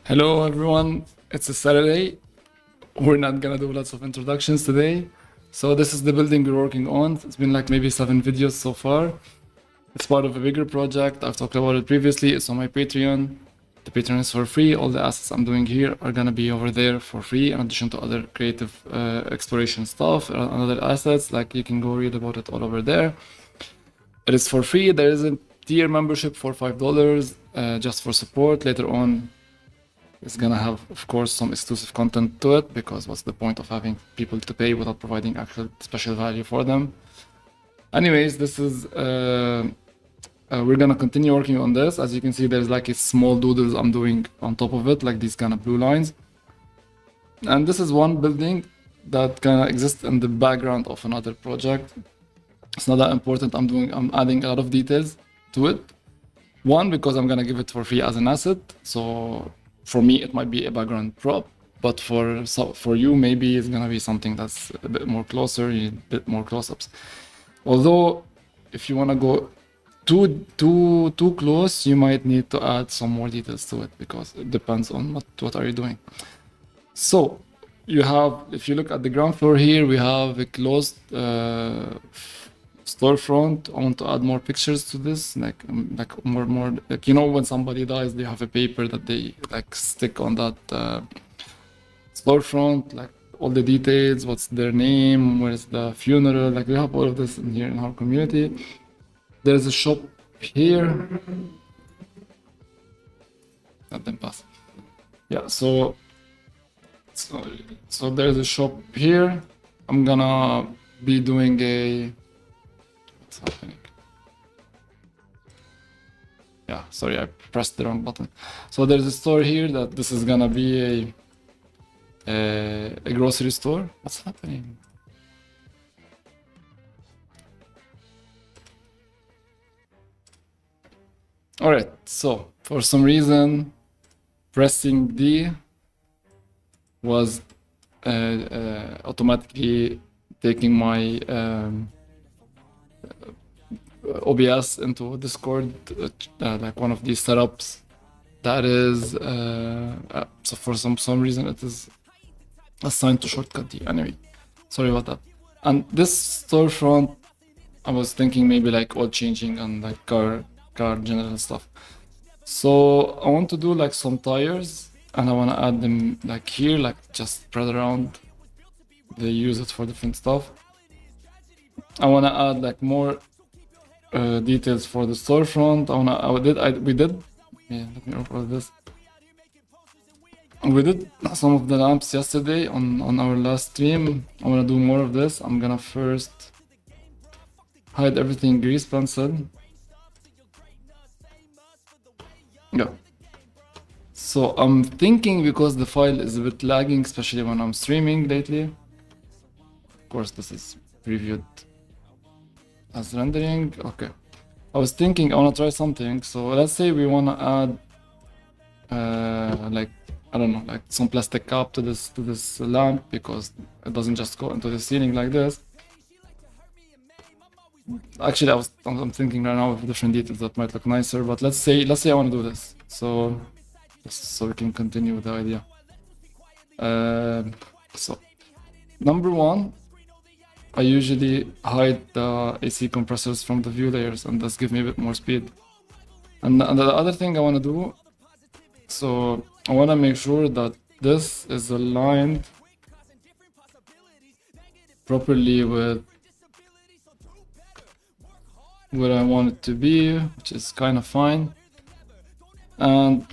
Hello everyone, it's a Saturday. We're not gonna do lots of introductions today. So this is the building we're working on. It's been like maybe 7 videos so far. It's part of a bigger project. I've talked about it previously. It's on my Patreon. The Patreon is for free. All the assets I'm doing here are gonna be over there for free in addition to other creative exploration stuff and other assets. Like you can go read about it all over there. It is for free. There is a tier membership for $5 just for support. Later on, it's gonna have, of course, some exclusive content to it, because what's the point of having people to pay without providing actual special value for them? Anyways, this is we're gonna continue working on this. As you can see, there's like a small doodles I'm doing on top of it, like these kind of blue lines. And this is one building that kind of exists in the background of another project. It's not that important. I'm adding a lot of details to it. One, because I'm gonna give it for free as an asset. So for me, it might be a background prop, but for you, maybe it's gonna be something that's a bit more closer, a bit more close-ups. Although, if you wanna go too close, you might need to add some more details to it, because it depends on what are you doing. So you have, if you look at the ground floor here, we have a closed storefront. I want to add more pictures to this, like more like, you know, when somebody dies, they have a paper that they like stick on that storefront, like all the details, what's their name, where's the funeral, like we have all of this in here in our community. There's a shop here. Let them pass. Yeah, so there's a shop here. I'm gonna be doing a, what's happening? Yeah, sorry, I pressed the wrong button. So there's a store here that this is gonna be a grocery store. What's happening? All right, so for some reason, pressing D was automatically taking my OBS into Discord, like one of these setups. That is, so for some reason it is assigned to shortcut D. Anyway, sorry about that. And this storefront, I was thinking maybe like oil changing and like car general stuff. So I want to do like some tires, and I want to add them like here, like just spread around. They use it for different stuff. I want to add like more details for the storefront. We did. Yeah, let me open this. We did some of the lamps yesterday on our last stream. I want to do more of this. I'm gonna first hide everything grease pencil. Yeah. So I'm thinking, because the file is a bit lagging, especially when I'm streaming lately. Of course, this is previewed as rendering. Okay. I was thinking I want to try something. So let's say we want to add like, I don't know, like some plastic cap to this lamp, because it doesn't just go into the ceiling like this. Actually, I'm thinking right now of different details that might look nicer, but let's say I want to do this. So we can continue with the idea. So number one, I usually hide the AC compressors from the view layers, and this gives me a bit more speed. And the other thing I want to do, so I want to make sure that this is aligned properly with where I want it to be, which is kind of fine. And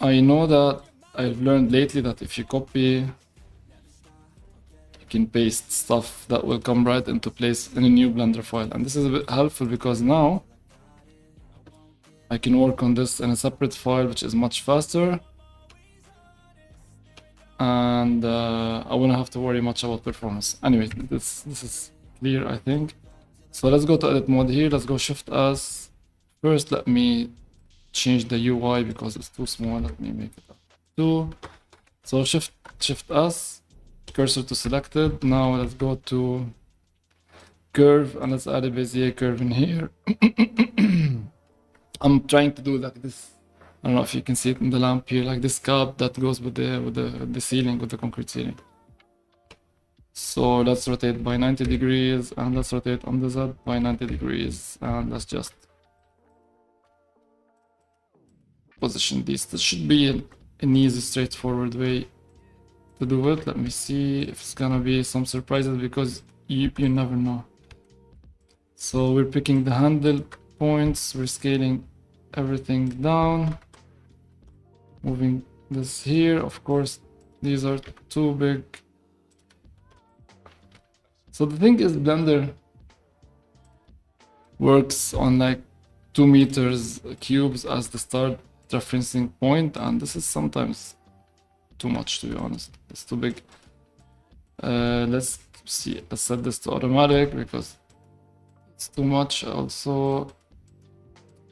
I know that I've learned lately that if you copy, you can paste stuff that will come right into place in a new Blender file. And this is a bit helpful, because now I can work on this in a separate file, which is much faster. And I won't have to worry much about performance. Anyway, this is clear, I think. So let's go to edit mode here. Let's go Shift S. First, let me change the UI because it's too small. Let me make it up 2. So Shift S, cursor to selected. Now let's go to curve, and let's add a Bezier curve in here. I'm trying to do like this I don't know if you can see it in the lamp here, like this cap that goes with the ceiling, with the concrete ceiling. So let's rotate by 90 degrees, and let's rotate on the Z by 90 degrees, and let's just position these. This should be an easy, straightforward way to do it. Let me see if it's gonna be some surprises, because you never know. So we're picking the handle points, we're scaling everything down, moving this here. Of course, these are too big. So the thing is, Blender works on like 2 meters cubes as the start referencing point, and this is sometimes too much, to be honest. It's too big. Let's see, let's set this to automatic because it's too much also.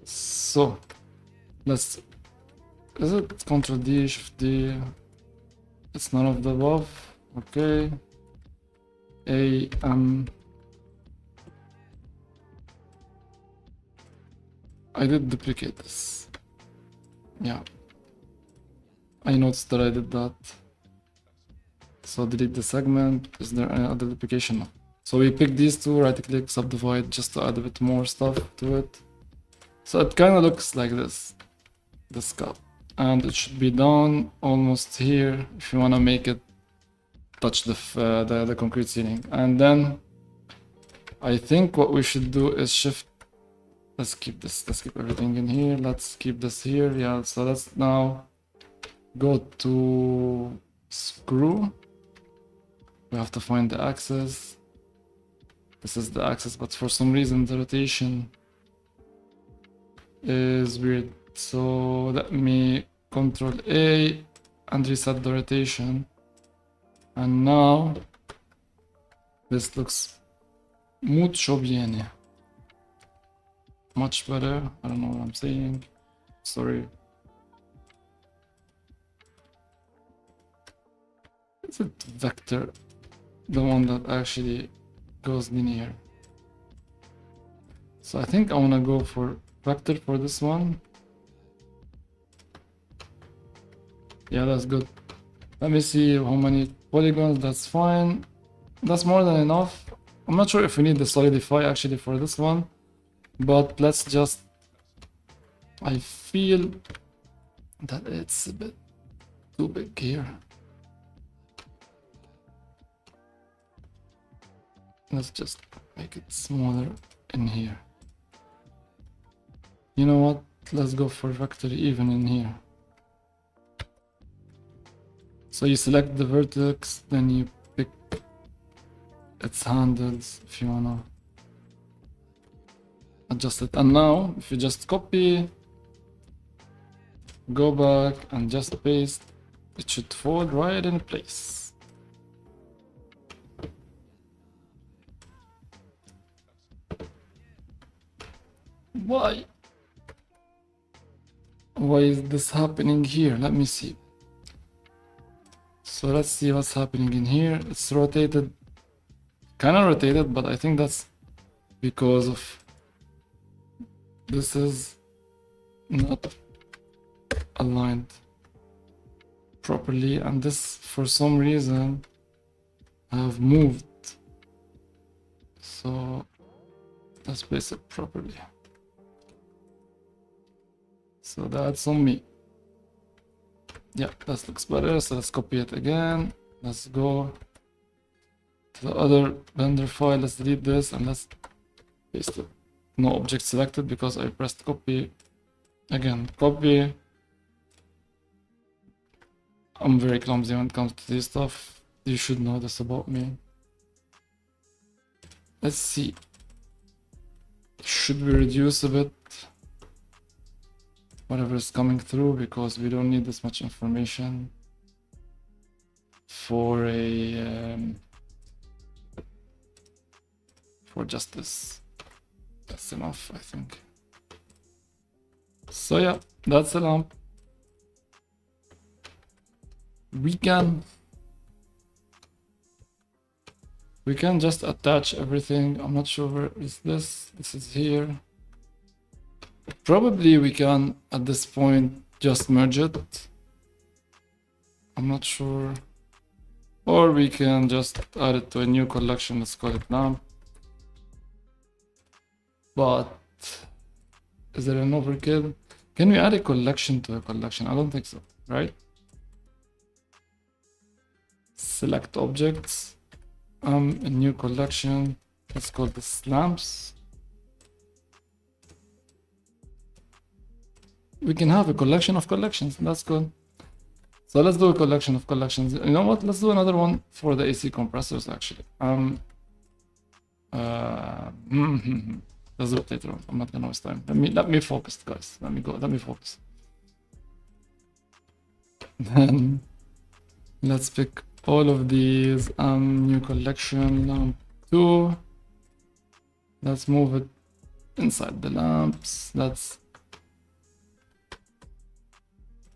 So let's, is it Ctrl D, Shift D? It's none of the above. Okay. I did duplicate this. Yeah, I noticed that I did that. So delete the segment. Is there any other duplication? No. So we pick these two, right click, subdivide, just to add a bit more stuff to it. So it kind of looks like this cup, and it should be down almost here if you want to make it touch the concrete ceiling. And then I think what we should do is shift. Let's keep this. Let's keep everything in here. Let's keep this here. Yeah. So let's now go to screw. We have to find the axis. This is the axis, but for some reason the rotation is weird. So let me Ctrl A and reset the rotation. And now this looks mucho bien. Much better. I don't know what I'm saying. Sorry. Is it vector? The one that actually goes linear. So I think I want to go for vector for this one. Yeah, that's good. Let me see how many polygons. That's fine. That's more than enough. I'm not sure if we need the solidify actually for this one, but let's just, I feel that it's a bit too big here. Let's just make it smaller in here. You know what? Let's go for vector even in here. So you select the vertex, then you pick its handles if you wanna adjust it. And now, if you just copy, go back and just paste, it should fold right in place. Why is this happening here? Let me see. So let's see what's happening in here. It's rotated, kind of rotated, but I think that's because of this is not aligned properly, and this for some reason have moved. So let's place it properly. So that's on me. Yeah, that looks better. So let's copy it again. Let's go to the other Blender file. Let's delete this and let's paste it. No object selected because I pressed copy. Again, copy. I'm very clumsy when it comes to this stuff. You should know this about me. Let's see. Should we reduce a bit whatever is coming through, because we don't need this much information for a for just this. That's enough, I think. So yeah, that's the lamp. We can just attach everything. I'm not sure where is this. This is here. Probably we can at this point just merge it. I'm not sure. Or we can just add it to a new collection. Let's call it lamp. But is there an overkill? Can we add a collection to a collection? I don't think so, right? Select objects. A new collection. Let's call this lamps. We can have a collection of collections. That's good. So let's do a collection of collections. You know what? Let's do another one for the AC compressors actually. Let's do it later on. I'm not gonna waste time. Let me focus, guys. Let me focus. Then let's pick all of these. New collection, lamp 2. Let's move it inside the lamps. Let's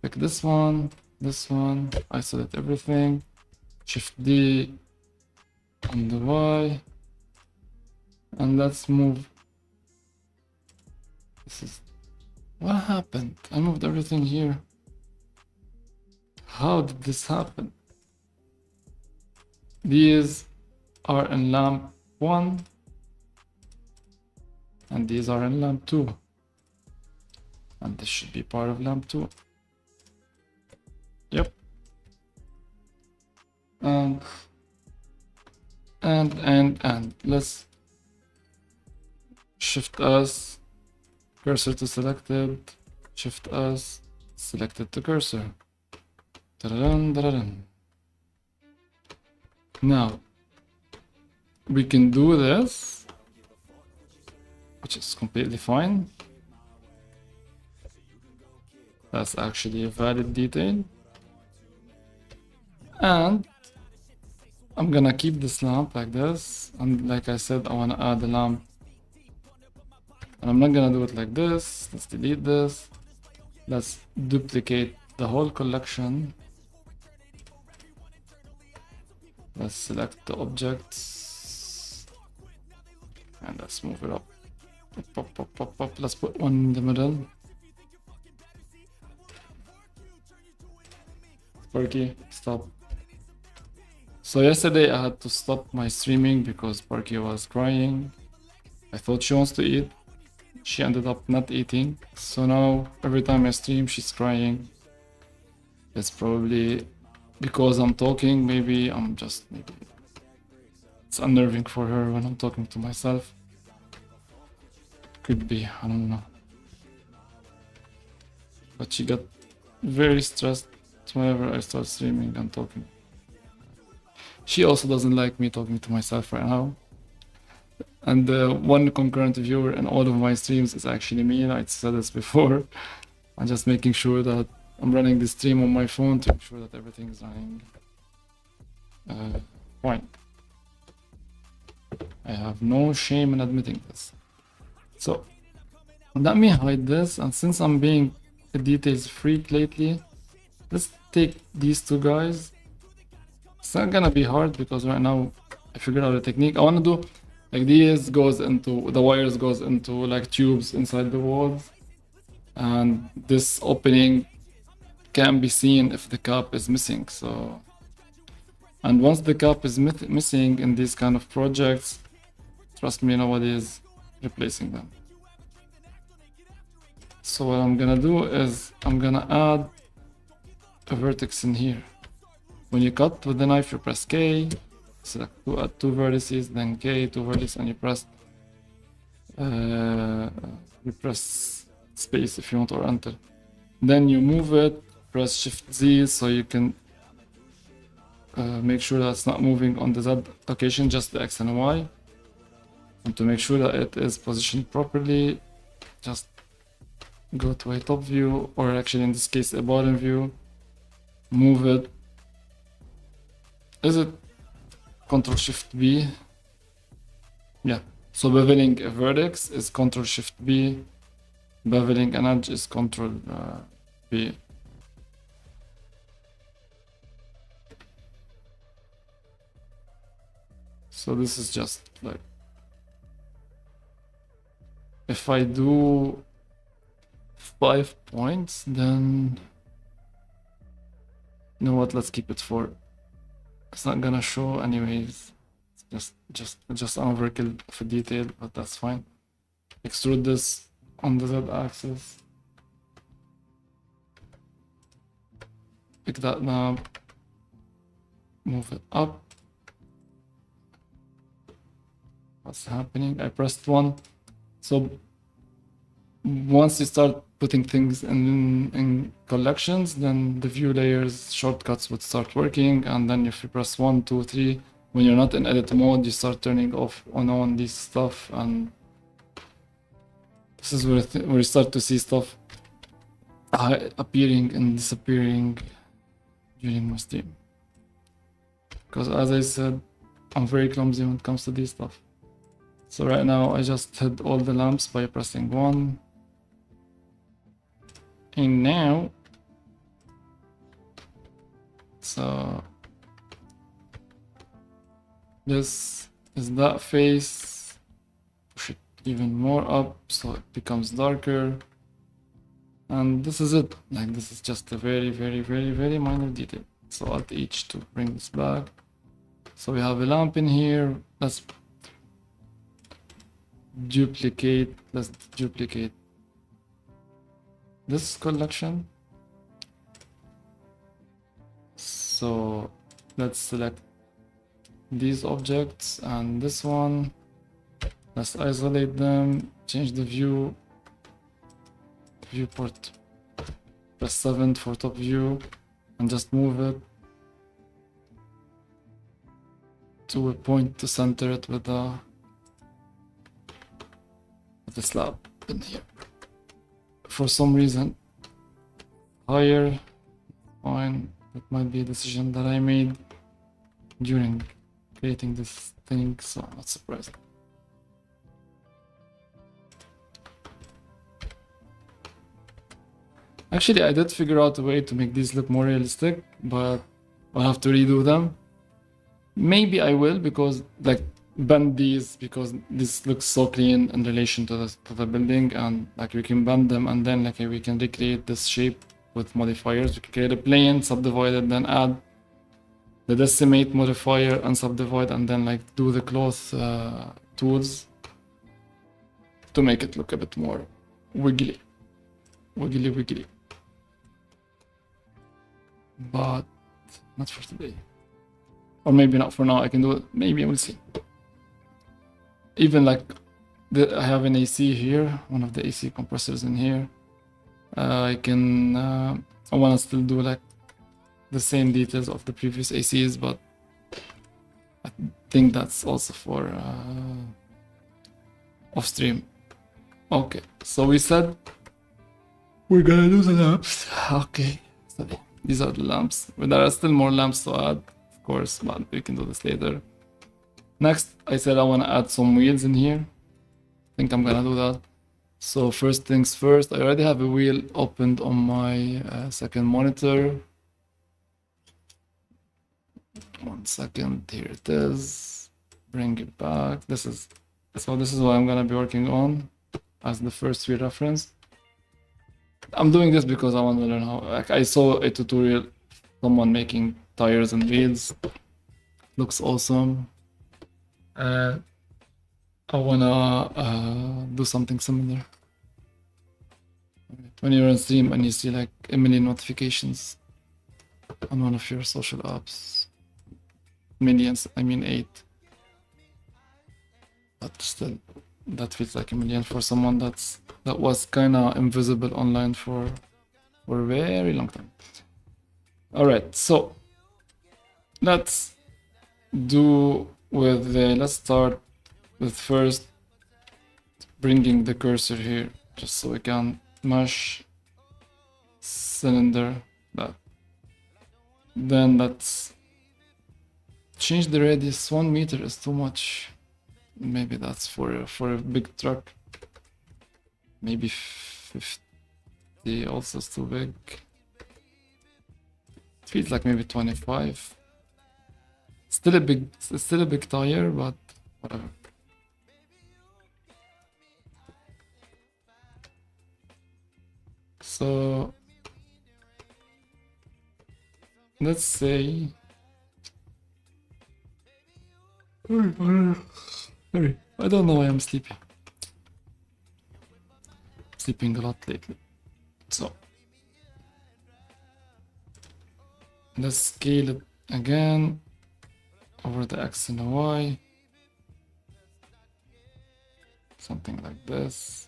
pick this one, isolate everything. Shift D on the Y. And let's move. This is what happened. I moved everything here. How did this happen? These are in lamp 1 and these are in lamp 2, and this should be part of lamp 2. Yep. And let's shift S, cursor to selected, shift S, selected to cursor. Da-da-dun, da-da-dun. Now we can do this, which is completely fine. That's actually a valid detail. And I'm gonna keep this lamp like this, and like I said, I wanna add a lamp, and I'm not gonna do it like this. Let's delete this. Let's duplicate the whole collection. Let's select the objects and let's move it up. Up. Let's put one in the middle. Sparky, stop. So yesterday I had to stop my streaming because Sparky was crying. I thought she wants to eat. She ended up not eating. So now every time I stream she's crying. It's probably because I'm talking. Maybe it's unnerving for her when I'm talking to myself. Could be, I don't know. But she got very stressed whenever I start streaming and talking. She also doesn't like me talking to myself right now. And the one concurrent viewer in all of my streams is actually me. I said this before. I'm just making sure that I'm running the stream on my phone to make sure that everything is running fine. I have no shame in admitting this. So let me hide this, and since I'm being a details freak lately, let's take these two guys. It's not gonna be hard because right now I figured out a technique. I wanna do like these the wires goes into like tubes inside the walls, and this opening can be seen if the cap is missing. So, and once the cap is missing in these kind of projects, trust me, nobody is replacing them. So what I'm gonna do is I'm gonna add a vertex in here. When you cut with the knife, you press K, select two vertices, then K, 2 vertices, and you press space if you want, or enter. Then you move it, press Shift Z so you can make sure that it's not moving on the Z location, just the X and Y. And to make sure that it is positioned properly, just go to a top view, or actually in this case a bottom view, move it. Is it Ctrl Shift B? Yeah, so beveling a vertex is Ctrl Shift B, beveling an edge is Ctrl B. So this is just like, if I do 5 points, then you know what, let's keep it 4. It's not gonna show anyways. It's just an overkill of a detail, but that's fine. Extrude this on the z-axis. Pick that knob, move it up. What's happening? I pressed 1. So once you start putting things in collections, then the view layers shortcuts would start working, and then if you press 1, 2, 3, when you're not in edit mode, you start turning off on this stuff, and this is where you start to see stuff appearing and disappearing during my stream. Because as I said, I'm very clumsy when it comes to this stuff. So right now I just hid all the lamps by pressing 1. And now, so this is that face. Push it even more up so it becomes darker. And this is it. Like, this is just a very, very, very, very minor detail. So Alt H to bring this back. So we have a lamp in here. Let's duplicate this collection. So let's select these objects and this one. Let's isolate them, change the viewport, press 7 for top view, and just move it to a point to center it with the slab in here. For some reason, higher, fine. That might be a decision that I made during creating this thing, so I'm not surprised. Actually, I did figure out a way to make these look more realistic, but I'll have to redo them. Maybe I will, because like bend these, because this looks so clean in relation to the building, and like we can bend them, and then like we can recreate this shape with modifiers. We can create a plane, subdivide it, then add the decimate modifier and subdivide, and then like do the cloth tools to make it look a bit more wiggly. But not for today, or maybe not for now. I can do it, maybe, we'll see. Even like I have an AC here, one of the AC compressors in here. I want to still do like the same details of the previous ACs, but I think that's also for off stream. Okay, so we said we're gonna do the lamps. Okay, so these are the lamps. But there are still more lamps to add, of course, but we can do this later. Next, I said I want to add some wheels in here. I think I'm gonna do that. So first things first, I already have a wheel opened on my second monitor. 1 second, here it is. Bring it back. This is what I'm gonna be working on as the first wheel reference. I'm doing this because I want to learn how. Like, I saw a tutorial, someone making tires and wheels. Looks awesome. I wanna do something similar. When you're on stream and you see like a million notifications on one of your social apps, millions, I mean 8, but still, that feels like a million for someone that was kind of invisible online for a very long time. All right, so let's start with first bringing the cursor here, just so we can mesh cylinder that. Then let's change the radius. 1 meter is too much. Maybe that's for a big truck. Maybe 50 also is too big. It feels like maybe 25. Still a big tire, but whatever. So let's say sorry, I don't know why I'm sleepy. Sleeping a lot lately. So let's scale it again over the X and the Y. Something like this.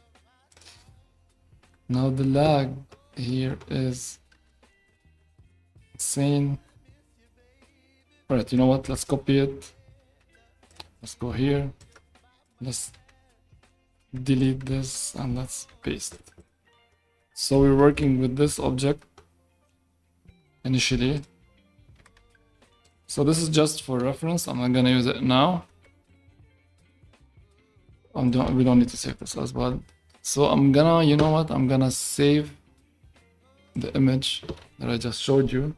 Now the lag here is insane. Alright, you know what? Let's copy it. Let's go here. Let's delete this and let's paste it. So we're working with this object initially. So this is just for reference. I'm not gonna use it now. We don't need to save this as well. So I'm gonna, you know what? I'm gonna save the image that I just showed you.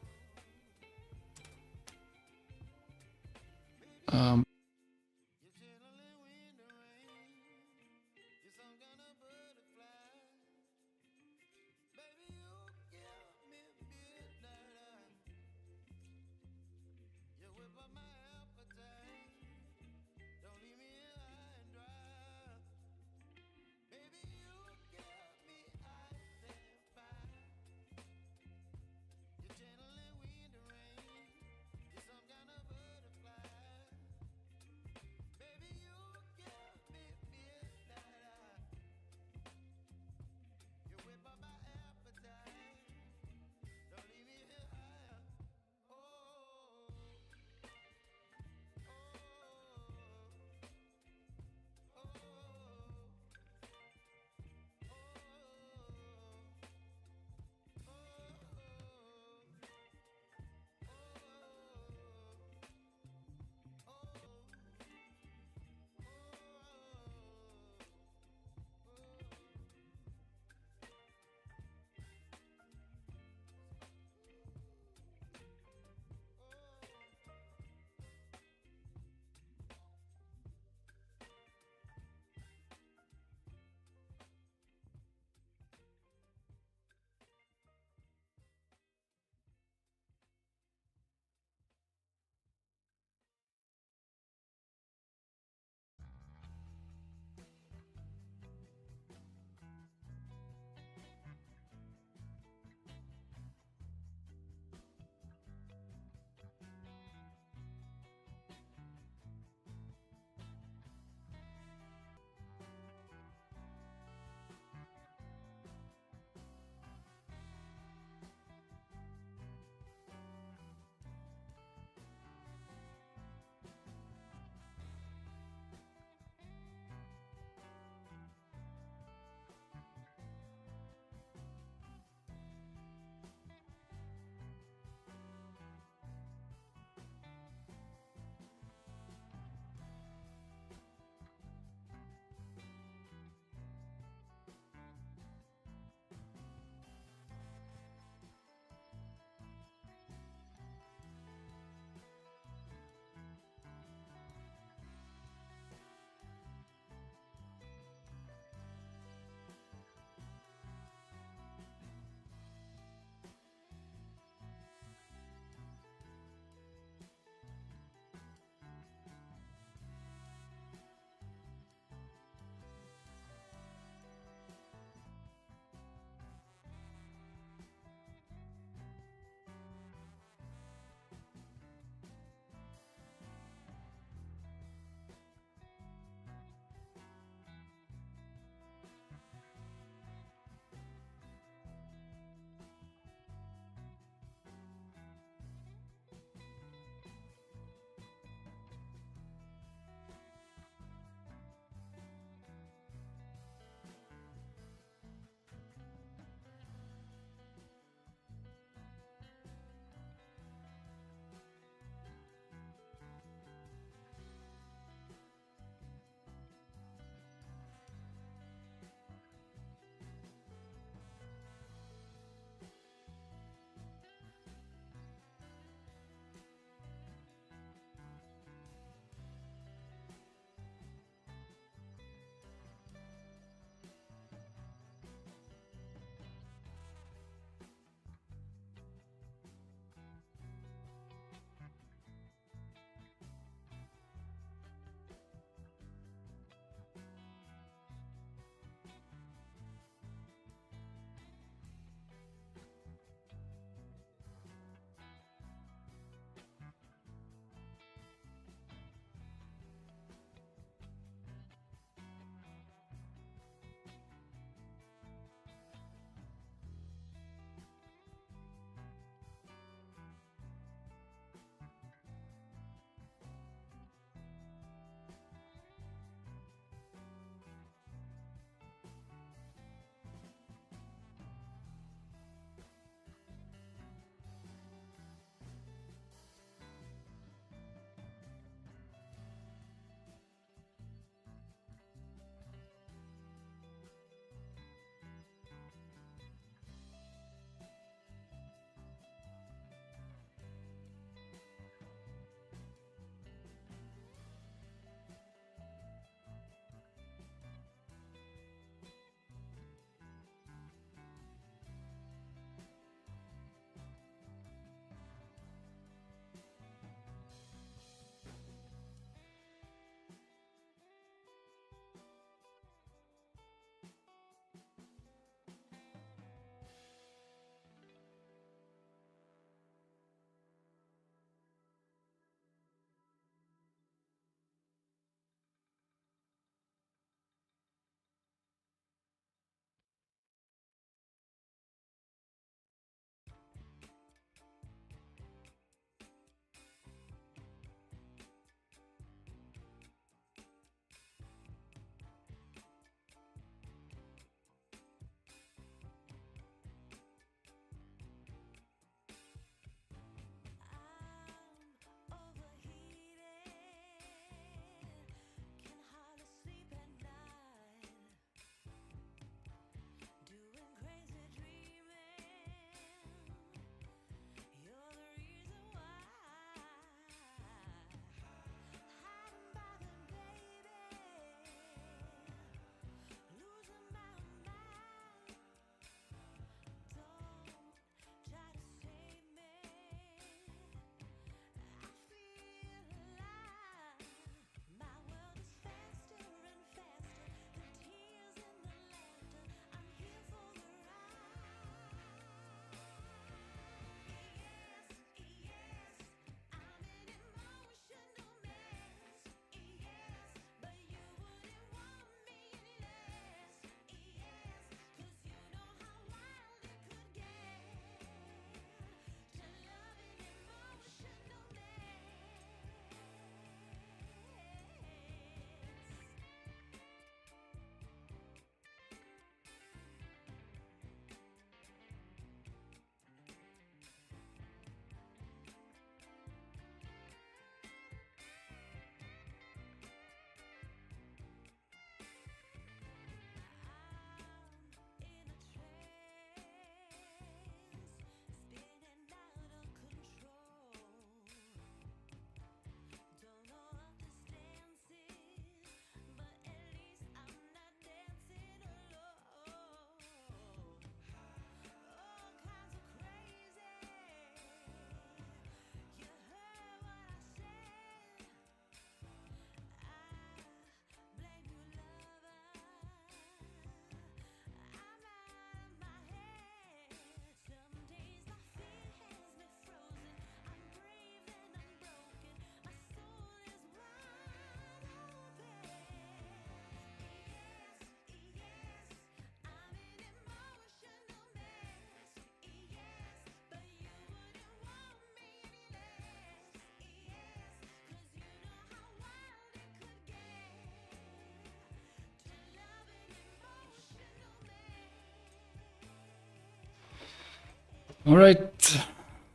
All right,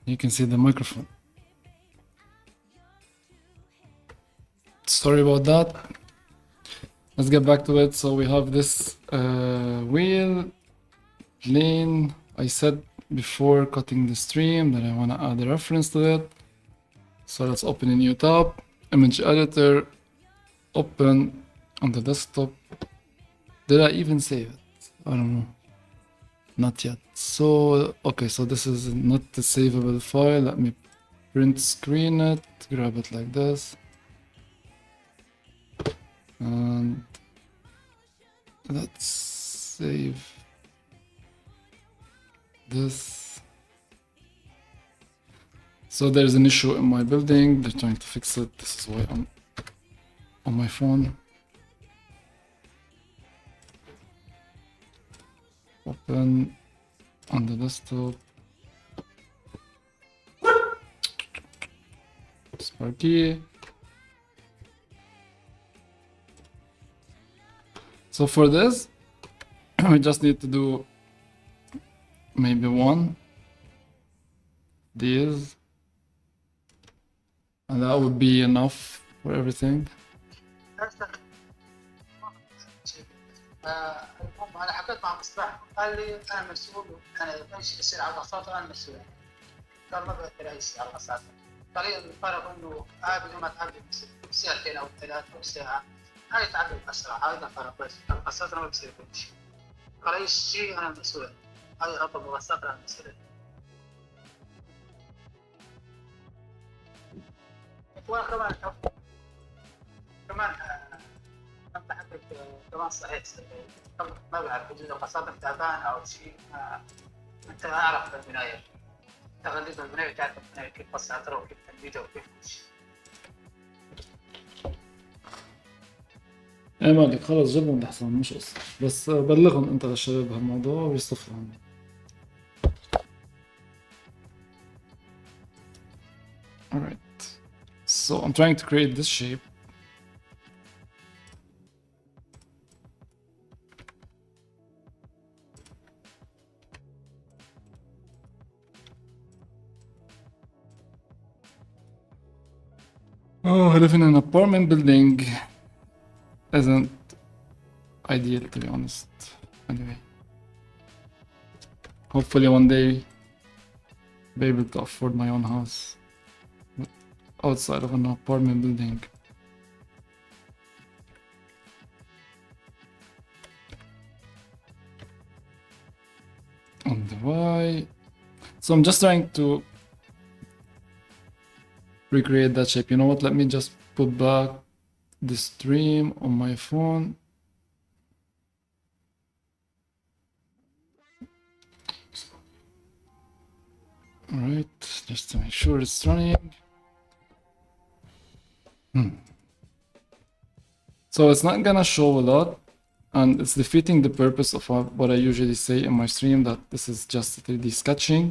you can see the microphone. Sorry about that. Let's get back to it. So we have this wheel, plane. I said before cutting the stream that I want to add a reference to it. So let's open a new tab, image editor, open on the desktop. Did I even save it? I don't know. Not yet. So, okay, so this is not the savable file. Let me print screen it, grab it like this. And let's save this. So there's an issue in my building. They're trying to fix it. This is why I'm on my phone. Open on the desktop. Sparky. So for this, we just need to do maybe one. These. And that would be enough for everything. المهم انا حكيت مع مصباح قال لي انا مسؤول انا ايش يصير على الغساطه انا مسؤول قال ما بقدر يصير على الغساطه قال لي الفرق انه بدون ما تعدي ساعتين او 3 او ساعه هاي تعدي اسرع هذا الفرق بس الغساطه ما بصير كل شيء قال اي شيء انا مسؤول هاي رقم الغساطه انا مسؤول وانا كمان انت حكيت كمان صحيح ما بعرف اذا الغساطه تعبان او شيء انت ما اعرف بالبنايه تغليظ البنايه تعرف البنايه كيف الساطره وكيف تنفيذها وكيف كل شيء ايه مالك خلص جربهم لحسن مش قصة بس بلغهم انت للشباب بهالموضوع ويصطفوا عنه. Alright, so I'm trying to create this shape. Oh, living in an apartment building isn't ideal, to be honest. Anyway, hopefully one day be able to afford my own house outside of an apartment building. On the Y. So I'm just trying to recreate that shape. You know what? Let me just put back the stream on my phone. All right, just to make sure it's running. So it's not gonna show a lot, and it's defeating the purpose of what I usually say in my stream, that this is just 3D sketching.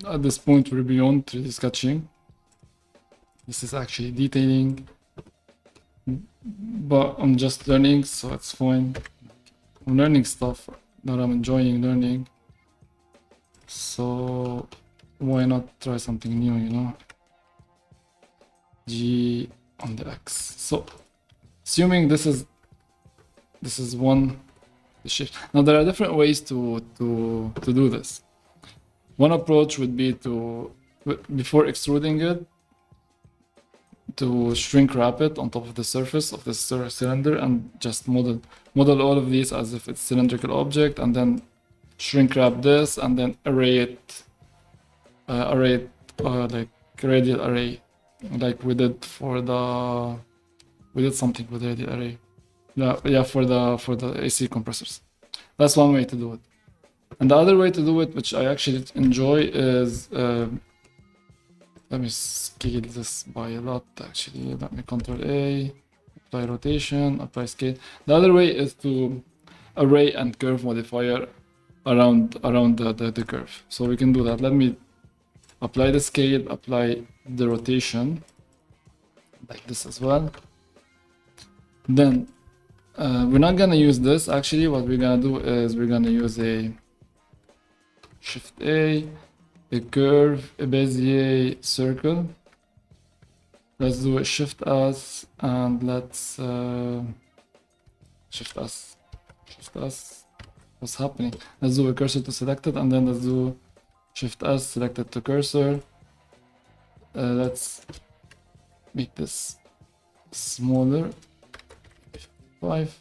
At this point, we're beyond 3D sketching. This is actually detailing, but I'm just learning, so it's fine. I'm learning stuff that I'm enjoying learning, so why not try something new, you know? G on the X. So assuming this is one shape. Now there are different ways to do this. One approach would be to, before extruding it, to shrink wrap it on top of the surface of the cylinder and just model all of these as if it's cylindrical object, and then shrink wrap this and then array it like radial array, like we did something with radial array. Yeah, for the AC compressors. That's one way to do it. And the other way to do it, which I actually enjoy, is let me scale this by a lot actually. Let me Control A, apply rotation, apply scale. The other way is to array and curve modifier around the curve. So we can do that. Let me apply the scale, apply the rotation like this as well. Then we're not gonna use this. Actually, what we're gonna do is we're gonna use a Shift A, curve, a Bezier circle. Let's do a Shift S and let's Shift S. What's happening? Let's do a cursor to selected and then let's do Shift S, selected to cursor. Let's make this smaller. 5.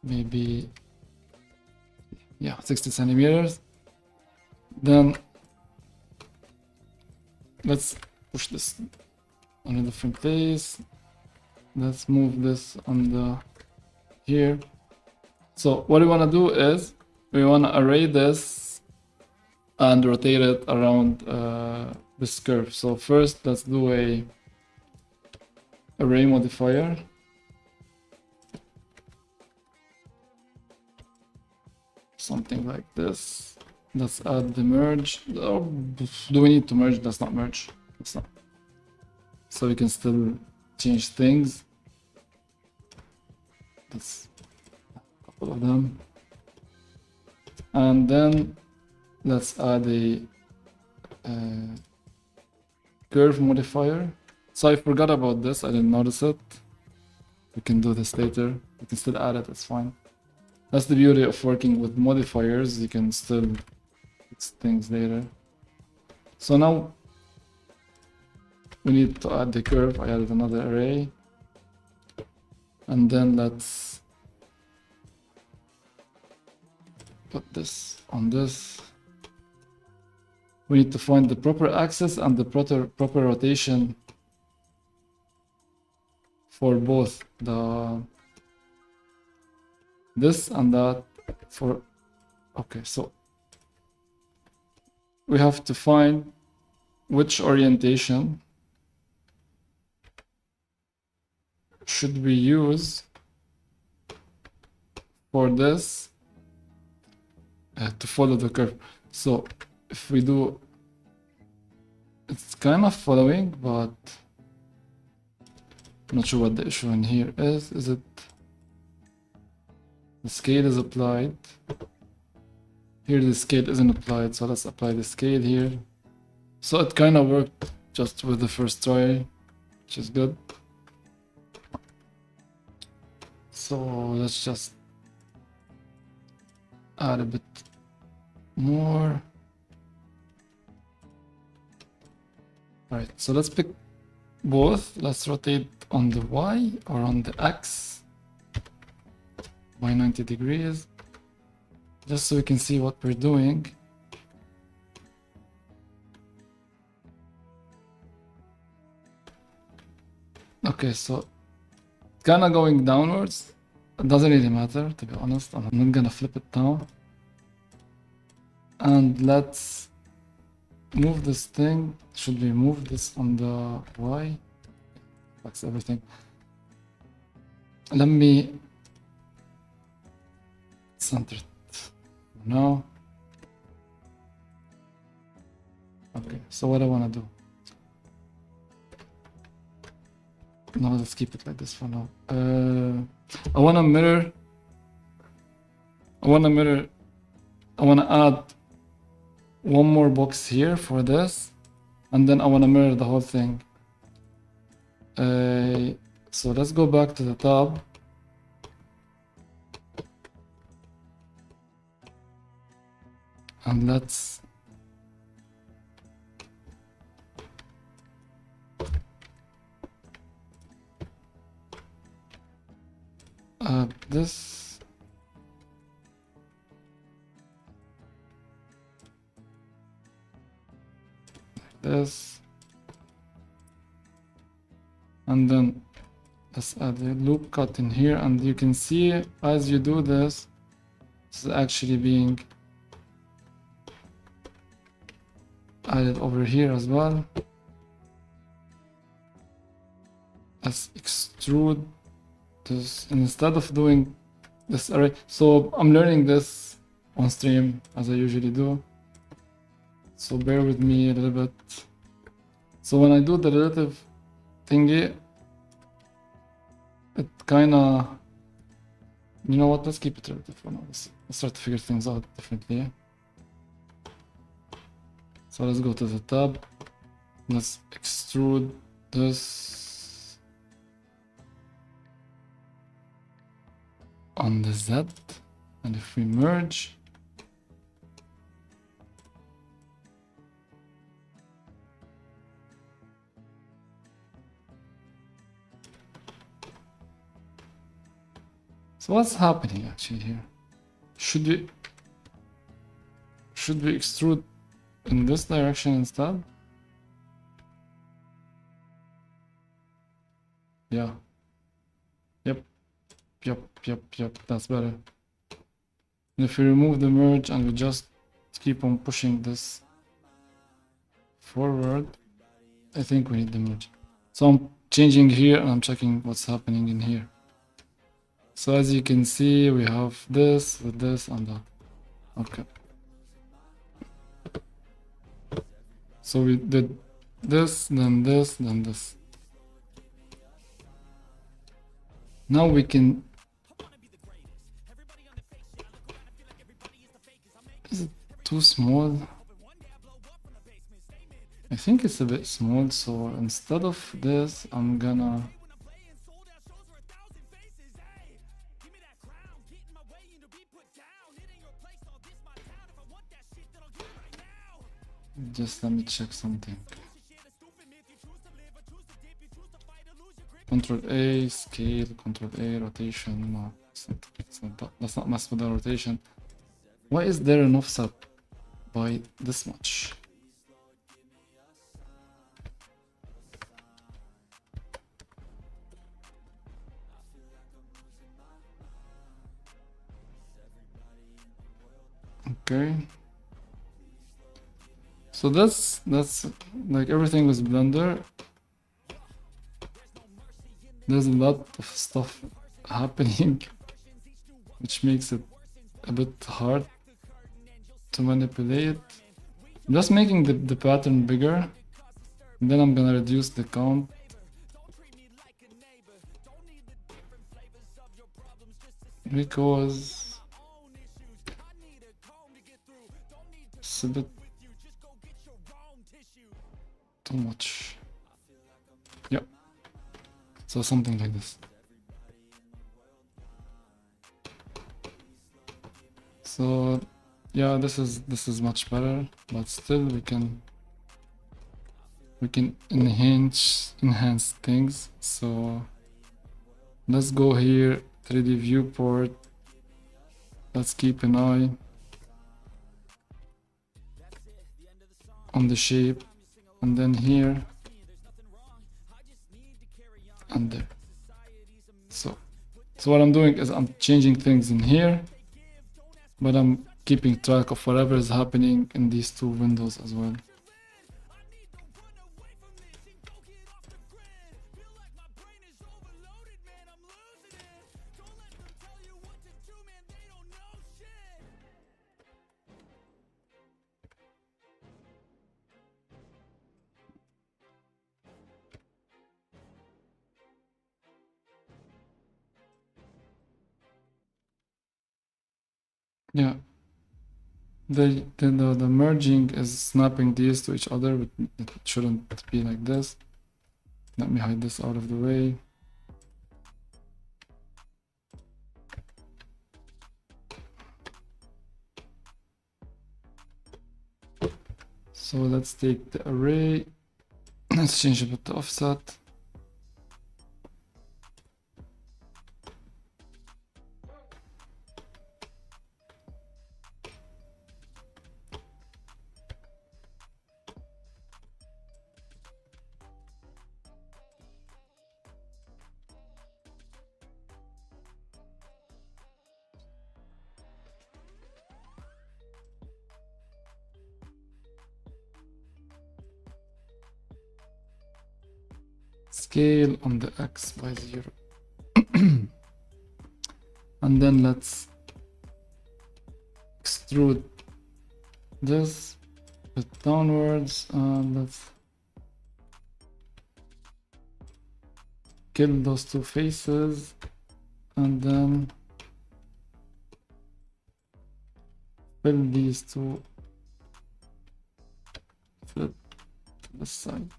Maybe, yeah, 60 centimeters. Then let's push this on a different place. Let's move this on the here. So what we want to do is we want to array this and rotate it around this curve. So first let's do a array modifier. Something like this. Let's add the merge. Oh, do we need to merge? Let's not merge. Let's not. So we can still change things. That's a couple of them. And then let's add a curve modifier. So I forgot about this. I didn't notice it. We can do this later. We can still add it. It's fine. That's the beauty of working with modifiers. You can still fix things later. So now we need to add the curve. I added another array. And then let's put this on this. We need to find the proper axis and the proper rotation for both the this and that for okay, so we have to find which orientation should we use for this to follow the curve. So if we do, it's kind of following, but I'm not sure what the issue in here is. Is it the scale is applied? Here the scale isn't applied, so let's apply the scale here. So it kind of worked just with the first try, which is good. So let's just add a bit more. Alright, so let's pick both. Let's rotate on the Y or on the X by 90 degrees, just so we can see what we're doing. Okay, so kind of going downwards. It doesn't really matter, to be honest. I'm not gonna flip it down. And let's move this thing. Should we move this on the Y? That's everything. Let me center it now. Okay, so what I want to do? No, let's keep it like this for now. I want to mirror. I want to add one more box here for this, and then I want to mirror the whole thing. So let's go back to the tab. And let's add this. Like this. And then let's add a loop cut in here, and you can see as you do this, this is actually being added over here as well. Let's extrude this instead of doing this array. So I'm learning this on stream as I usually do, so bear with me a little bit. So when I do the relative thingy, it kinda You know what? Let's keep it relative for now. Let's try to figure things out differently. So let's go to the tab. Let's extrude this on the Z. And if we merge, so what's happening actually here? Should we extrude in this direction instead? Yeah. Yep. That's better. And if we remove the merge and we just keep on pushing this forward, I think we need the merge. So I'm changing here and I'm checking what's happening in here. So as you can see, we have this with this and that. Okay. So we did this, then this, then this. Now we can... Is it too small? I think it's a bit small, so instead of this, I'm gonna... Just let me check something. Control A, scale, Control A, rotation. No, let's not mess with the rotation. Why is there an offset by this much? Okay. So that's like everything with Blender. There's a lot of stuff happening, which makes it a bit hard to manipulate. I'm just making the pattern bigger, and then I'm gonna reduce the count. Because it's a bit too much. Yep. So something like this. So yeah, this is much better, but still we can enhance things. So let's go here, 3D viewport. Let's keep an eye on the shape, and then here and there. So what I'm doing is I'm changing things in here, but I'm keeping track of whatever is happening in these two windows as well. Yeah, the merging is snapping these to each other, but it shouldn't be like this. Let me hide this out of the way. So let's take the array, let's change it to offset. Scale on the X by 0. And then let's extrude this bit downwards, and let's kill those two faces, and then fill these two, flip to this side.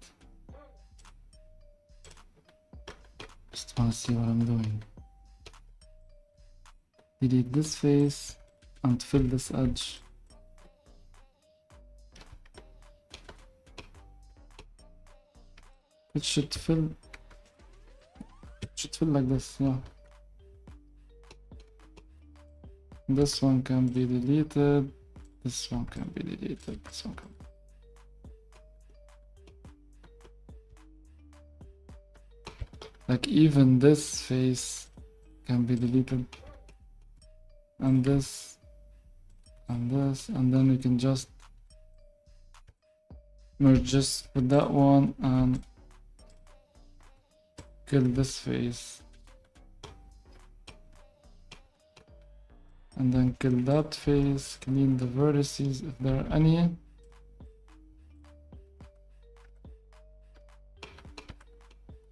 Just wanna see what I'm doing. Delete this face and fill this edge. It should fill like this, yeah. This one can be deleted, this one can be deleted, this one can be. Like even this face can be deleted. And this, and this, and then we can just merge this with that one and kill this face. And then kill that face, clean the vertices if there are any.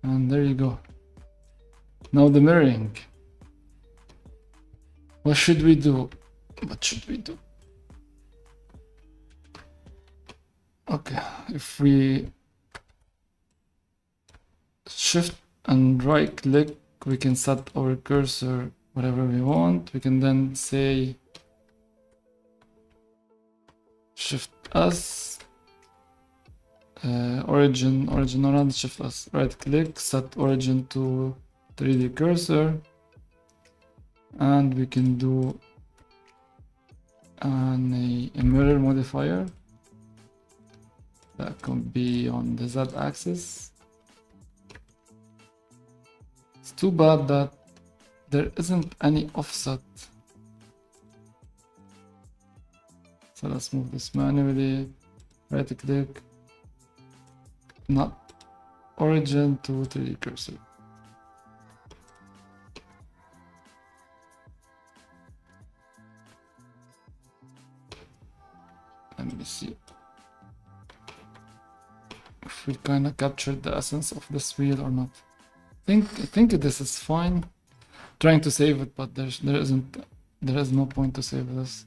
And there you go. Now the mirroring. What should we do? What should we do? Okay, if we shift and right click, we can set our cursor whatever we want. We can then say shift S, origin around, shift S, right click, set origin to 3D cursor, and we can do a mirror modifier that can be on the Z axis. It's too bad that there isn't any offset. So let's move this manually, right click, not origin to 3D cursor. Let me see if we kind of captured the essence of this wheel or not. I think this is fine. Trying to save it, but there is no point to save this.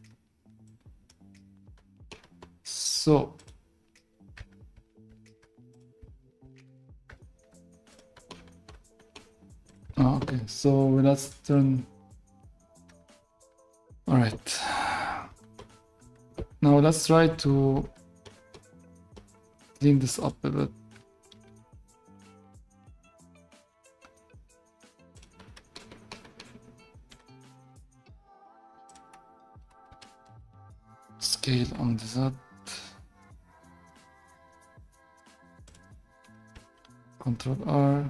So okay, so let's turn. All right. Now let's try to clean this up a bit. Scale on the Z. Control R.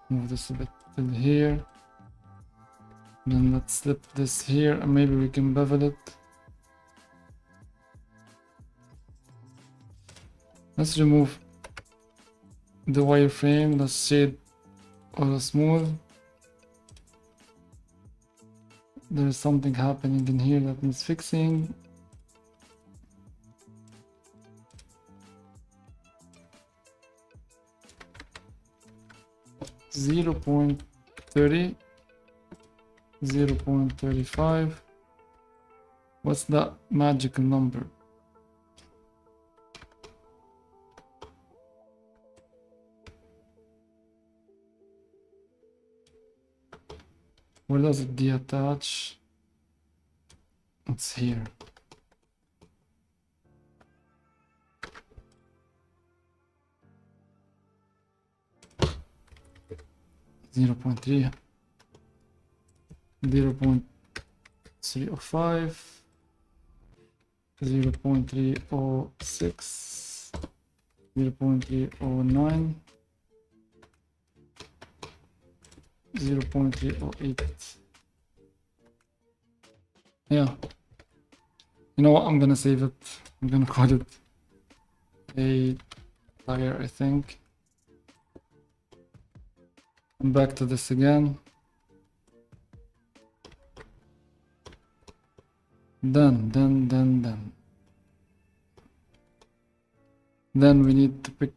Move this a bit till here. Then let's slip this here and maybe we can bevel it. Let's remove the wireframe. Let's shade auto smooth. There is something happening in here that needs fixing. Zero 0.30, 0.35. What's that magical number? Where does it detach? It's here. Zero 0.3, 0.305, 0.306, 0.309, 0.308. Yeah. You know what? I'm gonna save it. I'm gonna call it a tire, I think. I'm back to this again. Then we need to pick.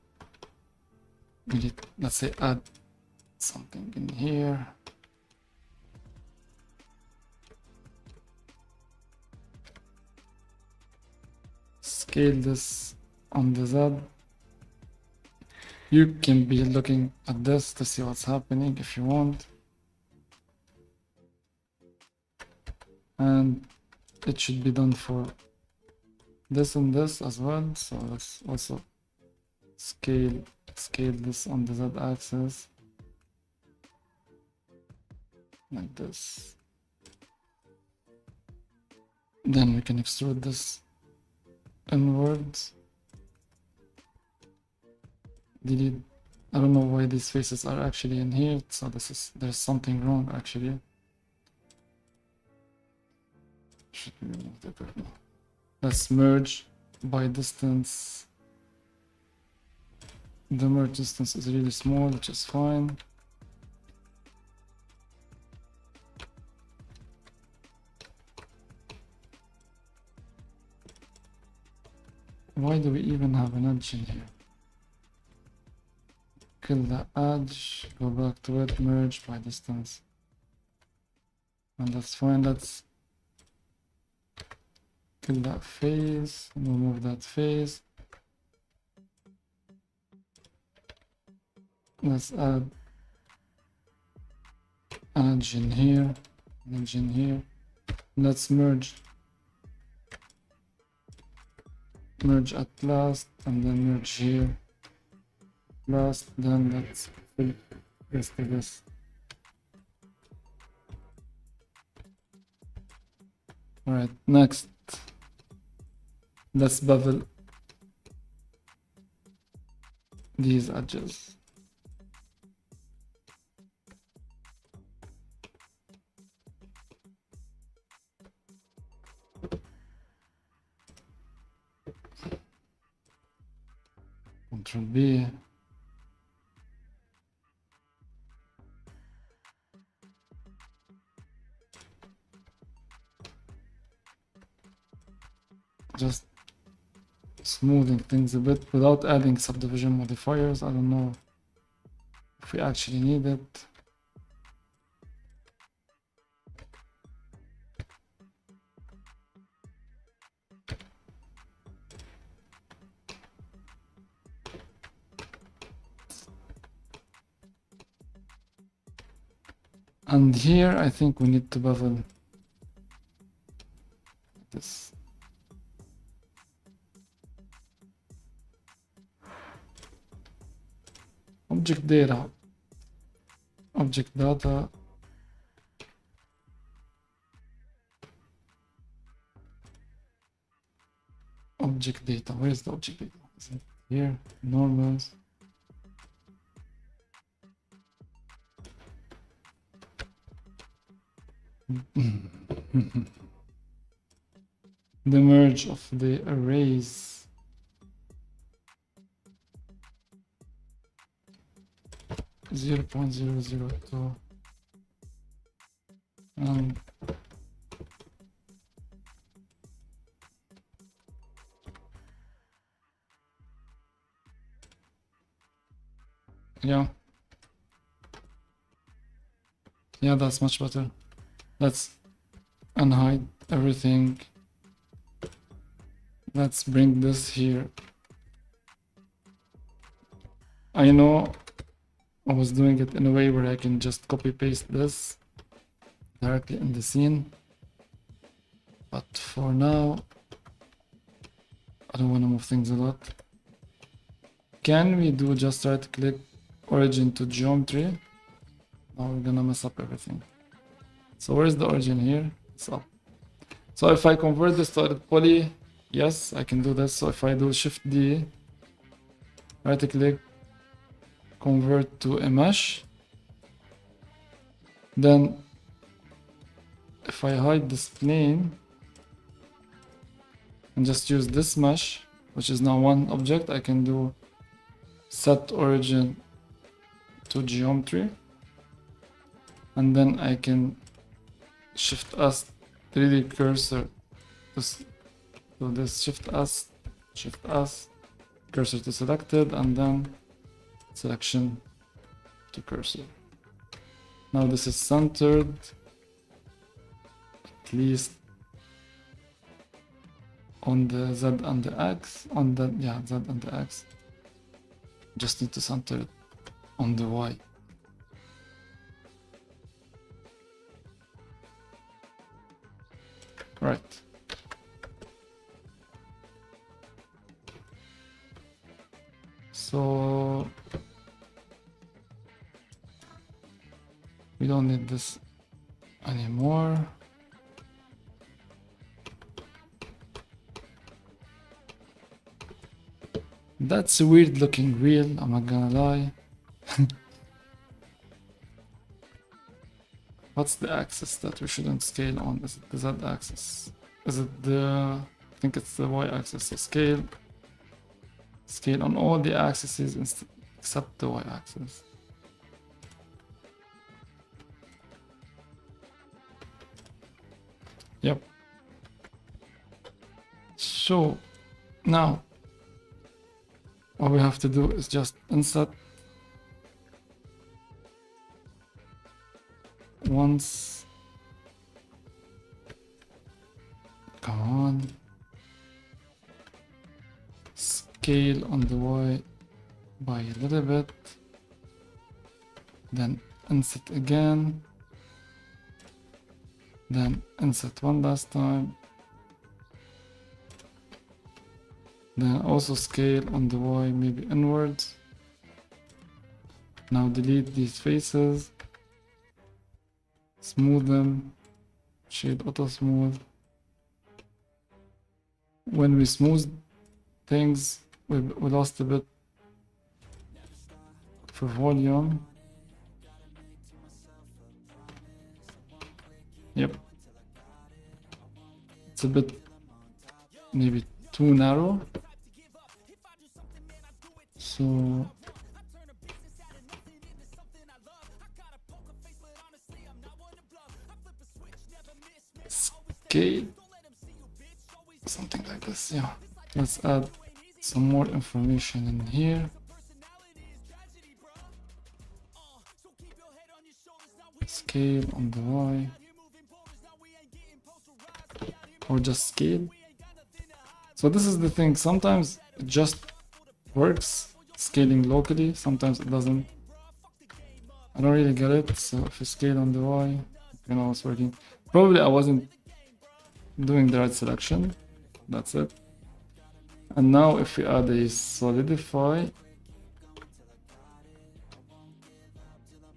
Let's say, add something in here. scale this on the Z. You can be looking at this to see what's happening if you want. And it should be done for this and this as well. So let's also scale this on the Z axis like this. Then we can extrude this inwards. Delete. I don't know why these faces are actually in here, so there's something wrong actually. Should we remove that? Let's merge by distance. The merge distance is really small, which is fine. Why do we even have an edge in here? Kill the edge, go back to it, merge by distance. And that's fine. Let's kill that face, remove that face. Let's add an edge in here, an edge in here. Let's merge at last, and then merge here last. Then let's fill this to this. All right, next let's bevel these edges. Control B. Just smoothing things a bit without adding subdivision modifiers. I don't know if we actually need it. And here I think we need to bevel this. Object data. Object data. Object data. Where is the object data? Is it here? Normals. The merge of the arrays. Zero point 0.002 and yeah, that's much better. Let's unhide everything. Let's bring this here. I know I was doing it in a way where I can just copy paste this directly in the scene, but for now I don't want to move things a lot. Can we do just right click origin to geometry? Now we're gonna mess up everything. So where's the origin here? It's up. So if I convert this to a poly, yes, I can do this. So if I do Shift D, right click, convert to a mesh, then if I hide this plane and just use this mesh, which is now one object, I can do set origin to geometry, and then I can Shift S 3D cursor to this Shift S, cursor to selected, and then selection to cursor. Now this is centered, at least on the Z and the X, on the, yeah, Z and the X. Just need to center it on the Y. Right. So we don't need this anymore. That's a weird looking wheel, I'm not gonna lie. What's the axis that we shouldn't scale on? Is it the Z axis? Is it the... I think it's the Y axis. So scale. Scale on all the axes except the Y axis. Yep. So now what we have to do is just insert once. Come on. Scale on the Y by a little bit. Then insert again. Then insert one last time. Then also scale on the Y, maybe inwards. Now delete these faces. Smooth them. Shade auto smooth. When we smooth things, we lost a bit for volume. Yep. It's a bit maybe too narrow. So scale something like this. Yeah, let's add some more information in here. Scale on the Y, or just scale. So this is the thing, sometimes it just works scaling locally, sometimes it doesn't. I don't really get it. So if you scale on the Y, you know it's working. Probably I wasn't doing the right selection. That's it. And now if we add a solidify,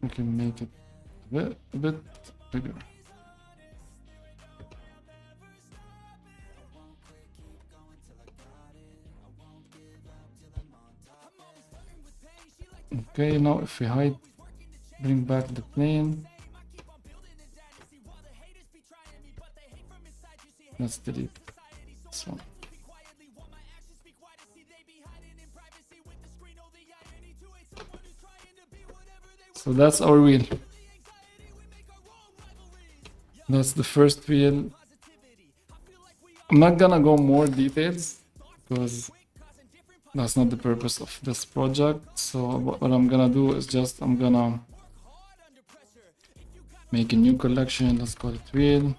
we can make it a bit bigger. Okay, now if we hide, bring back the plane. Let's delete this one. So that's our wheel. That's the first wheel. I'm not gonna go more details because that's not the purpose of this project. So what I'm gonna do is just I'm gonna make a new collection. Let's call it wheel.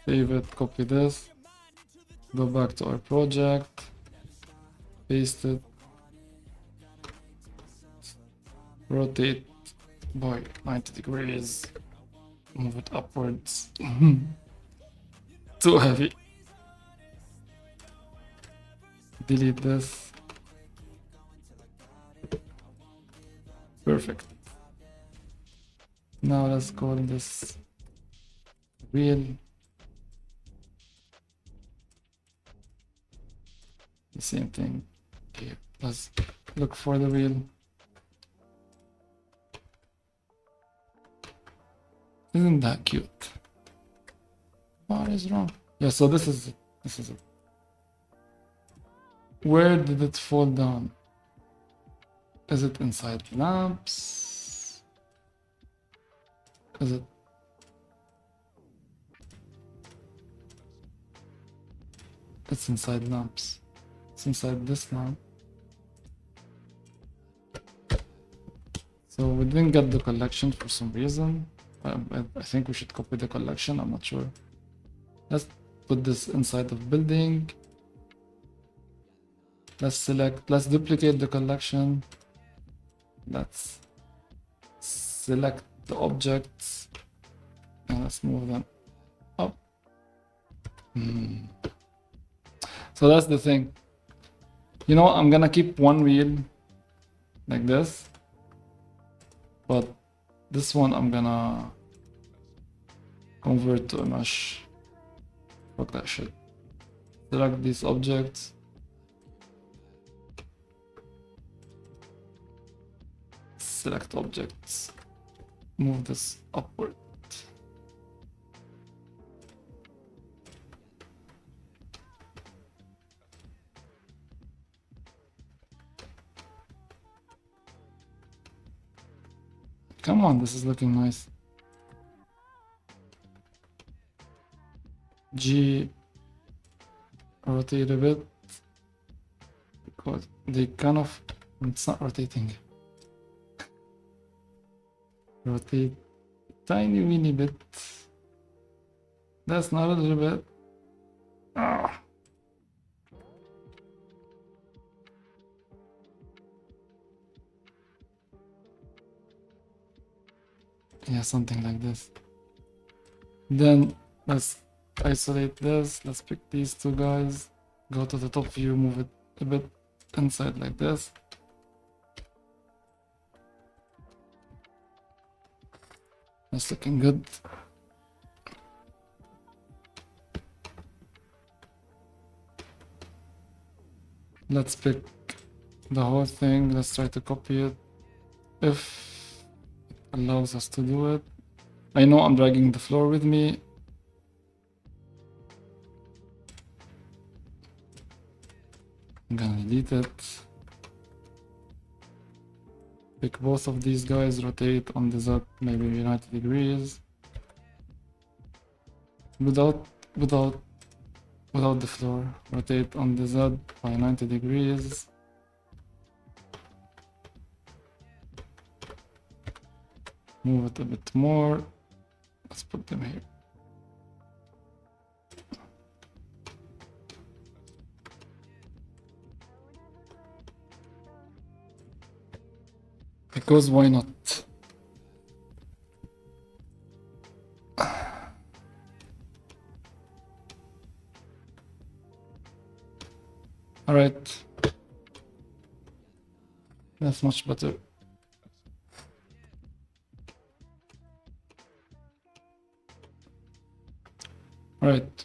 Save it, copy this, go back to our project, paste it, rotate by 90 degrees, move it upwards. Too heavy. Delete this. Perfect. Now let's call this wheel. The same thing. Okay, let's look for the wheel. Isn't that cute? What is wrong? Yeah, so this is it. Where did it fall down? Is it inside lamps? Is it? It's inside lamps. It's inside this lamp. So we didn't get the collection for some reason. I think we should copy the collection. I'm not sure. put this inside of building. Let's duplicate the collection. Let's select the objects and let's move them up. So that's the thing. You know, I'm gonna keep one wheel like this, but this one I'm gonna convert to a mesh. Fuck that shit. Select these objects. Select objects. Move this upward. Come on, this is looking nice. G, rotate a bit because they kind of, it's not rotating. Rotate tiny weeny bit. That's not a little bit. Ah. Yeah, something like this. Then let's isolate this. Let's pick these two guys. Go to the top view, move it a bit inside like this. That's looking good. Let's pick the whole thing. Let's try to copy it. If it allows us to do it. I know I'm dragging the floor with me. I'm gonna delete it. Pick both of these guys, rotate on the Z maybe 90 degrees. Without the floor. Rotate on the Z by 90 degrees. Move it a bit more. Let's put them here. Because why not? All right. That's much better. All right.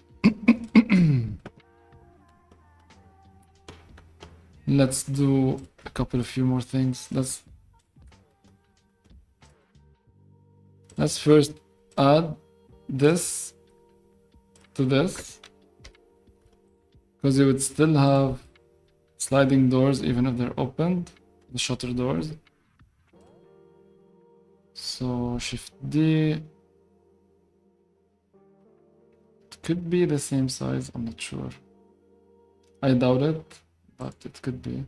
Let's do a few more things. Let's first add this to this, because you would still have sliding doors even if they're opened, the shutter doors. So Shift D. It could be the same size, I'm not sure. I doubt it, but it could be.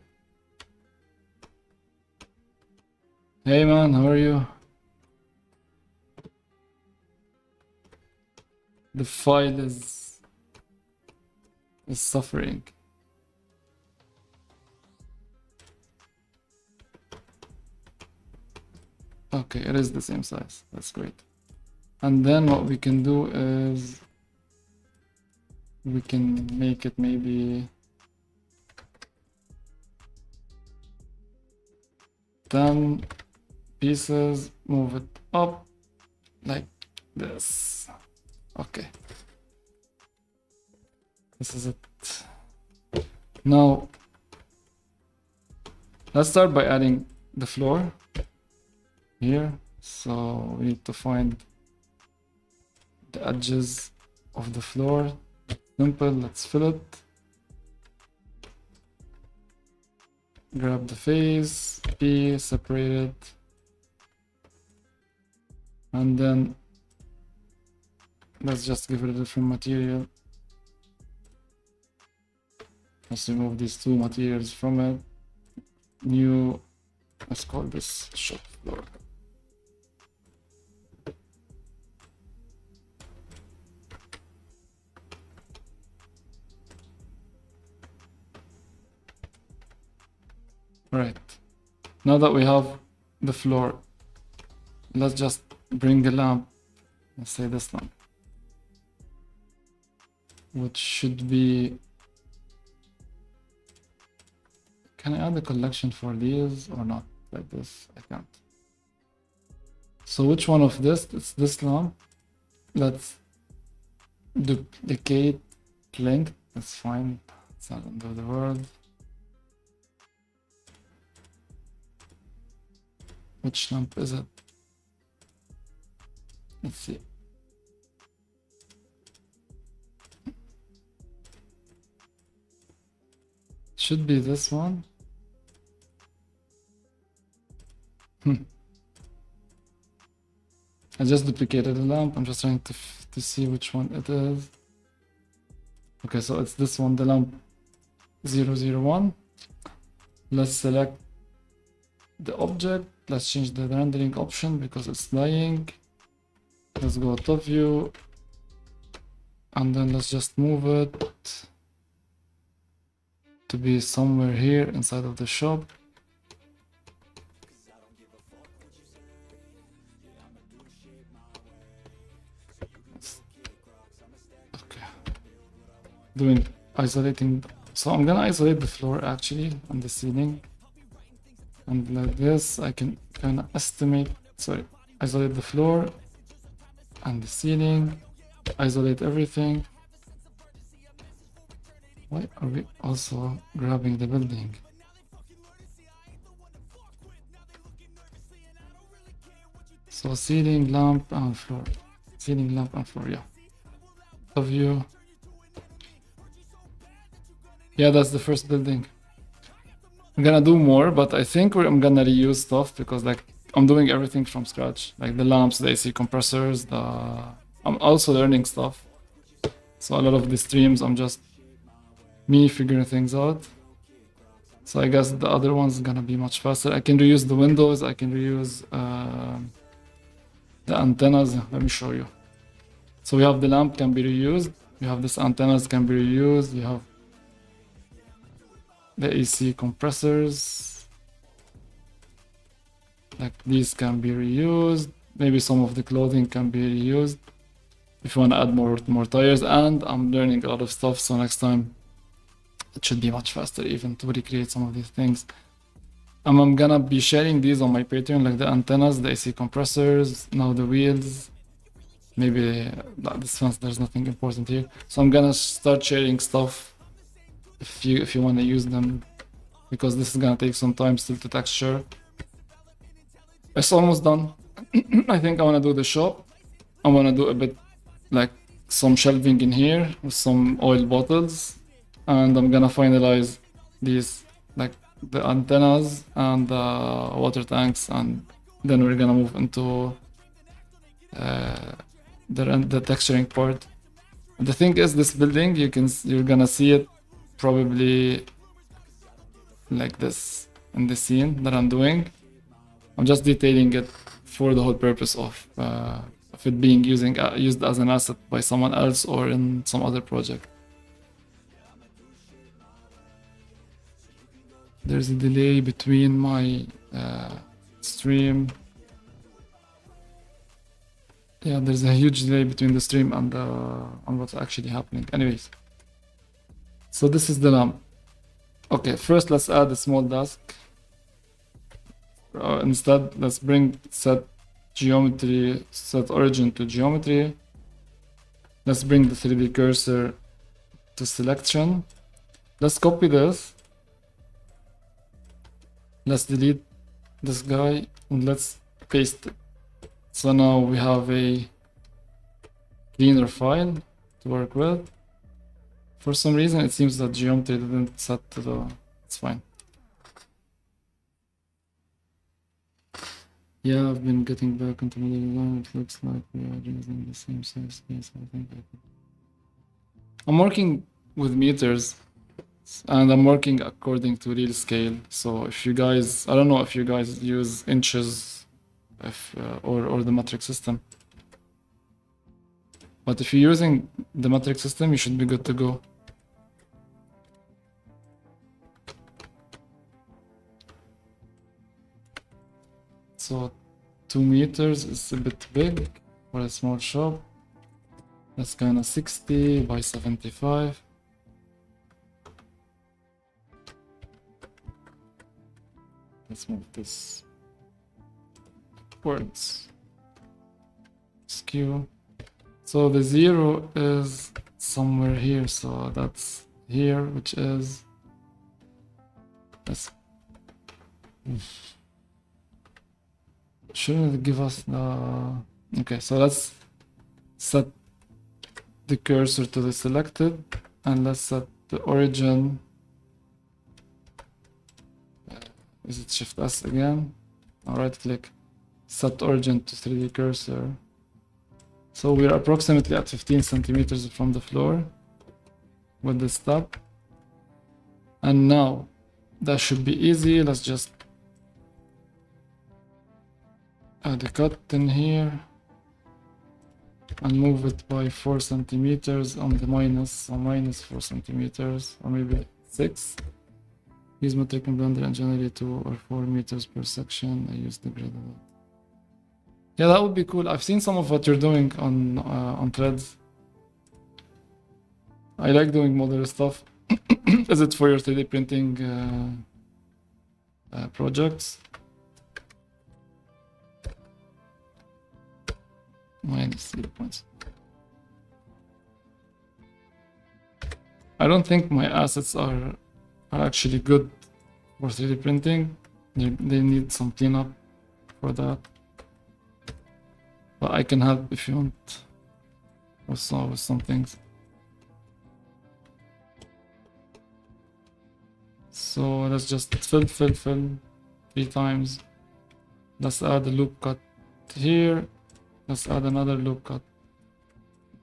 Hey man, how are you? The file is suffering. Okay, it is the same size. That's great. And then what we can do is we can make it maybe 10 pieces, move it up like this. Okay, this is it. Now let's start by adding the floor here. So we need to find the edges of the floor. Simple, let's fill it. Grab the face, P, separate it, and then let's just give it a different material. Let's remove these two materials from it. New, let's call this shop floor. Alright. Now that we have the floor, let's just bring the lamp. Let's say this lamp, which should be. Can I add a collection for these or not? Like this, I can't. So which one of this? It's this lamp. Let's duplicate length. That's fine. It's not end of the world. Which lamp is it? Let's see. Should be this one. I just duplicated the lamp. I'm just trying to see which one it is. Okay, so it's this one, the lamp 001. Let's select the object. Let's change the rendering option because it's lying. Let's go top view. And then let's just move it to be somewhere here inside of the shop. Okay. Doing isolating. So I'm gonna isolate the floor actually and the ceiling. And like this, I can kind of estimate. Sorry, isolate the floor and the ceiling. Isolate everything. Why are we also grabbing the building? So ceiling, lamp, and floor. Ceiling, lamp, and floor, yeah. Top view. Yeah, that's the first building. I'm gonna do more, but I think I'm gonna reuse stuff because like I'm doing everything from scratch. Like the lamps, the AC compressors, I'm also learning stuff. So a lot of the streams, I'm just me figuring things out. So I guess the other one's gonna be much faster. I can reuse the windows, I can reuse the antennas. Let me show you. So we have the lamp can be reused. You have this antennas can be reused. You have the AC compressors. Like these can be reused. Maybe some of the clothing can be reused. If you want to add more tires, and I'm learning a lot of stuff, so next time it should be much faster even to recreate some of these things. I'm gonna be sharing these on my Patreon, like the antennas, the AC compressors, now the wheels. Maybe this one, there's nothing important here. So I'm gonna start sharing stuff if you want to use them, because this is gonna take some time still to texture. It's almost done. I think I wanna do the shop. I wanna do a bit like some shelving in here with some oil bottles, and I'm gonna finalize these like the antennas and the water tanks, and then we're gonna move into the texturing part. The thing is, this building you're gonna see it probably like this in the scene that I'm doing. I'm just detailing it for the whole purpose of it being used as an asset by someone else or in some other project. There's a delay between my stream. Yeah, there's a huge delay between the stream and what's actually happening. Anyways, so this is the lamp. Okay, first let's add a small desk. Instead, let's bring set origin to geometry. Let's bring the 3D cursor to selection. Let's copy this. Let's delete this guy and let's paste it. So now we have a cleaner file to work with. For some reason, it seems that geometry didn't set to the. It's fine. Yeah, I've been getting back into the design. It looks like we are using the same size space. I think I'm working with meters, and I'm working according to real scale. So if you guys, I don't know if you guys use inches, or the metric system. But if you're using the metric system, you should be good to go. So 2 meters is a bit big for a small shop. That's kind of 60 by 75. Let's move this upwards. Skew. So the 0 is somewhere here, so that's here, which is that's shouldn't it give us the okay, so let's set the cursor to the selected and let's set the origin. Is it Shift S again? I'll right click, set origin to 3D cursor. So we're approximately at 15 centimeters from the floor with this tab. And now that should be easy. Let's just add a cut in here and move it by 4 centimeters on the minus, so minus 4 centimeters or maybe 6. Use metric in Blender and generate 2 or 4 meters per section. I use the grid a lot. Yeah, that would be cool. I've seen some of what you're doing on Threads. I like doing modular stuff. Is it for your 3D printing projects? Minus 3 points. I don't think my assets are actually good for 3D printing. They need some cleanup for that. But I can help if you want with some things. So let's just fill 3 times. Let's add a loop cut here. Let's add another loop cut.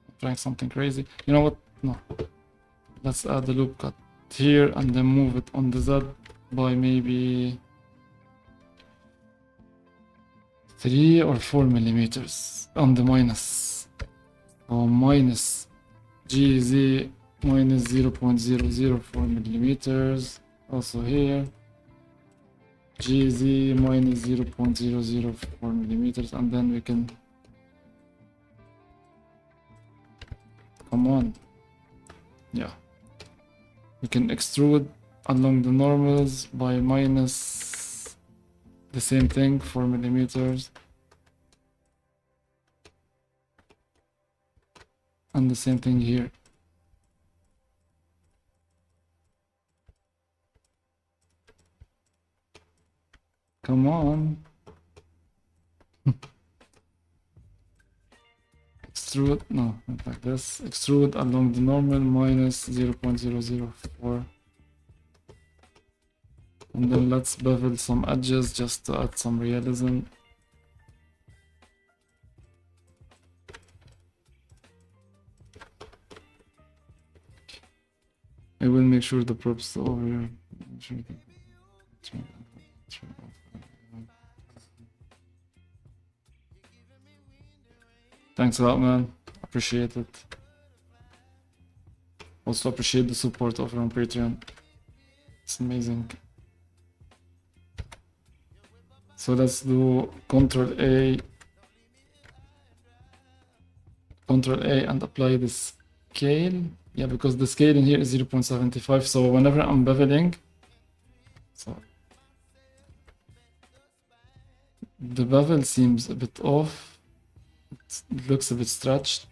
I'm trying something crazy. You know what? No. Let's add the loop cut here and then move it on the Z by maybe 3 or 4 millimeters on the minus. So minus GZ minus 0.004 millimeters. Also here. GZ minus 0.004 millimeters, and then we can. Come on. Yeah. We can extrude along the normals by minus the same thing, 4 millimeters. And the same thing here. Come on. Extrude, no, not like this. Extrude along the normal minus 0.004. And then let's bevel some edges just to add some realism. I will make sure the props over here. Thanks a lot, man. Appreciate it. Also appreciate the support over on Patreon. It's amazing. So let's do Control A and apply the scale. Yeah, because the scale in here is 0.75. So whenever I'm beveling, so the bevel seems a bit off. It looks a bit stretched.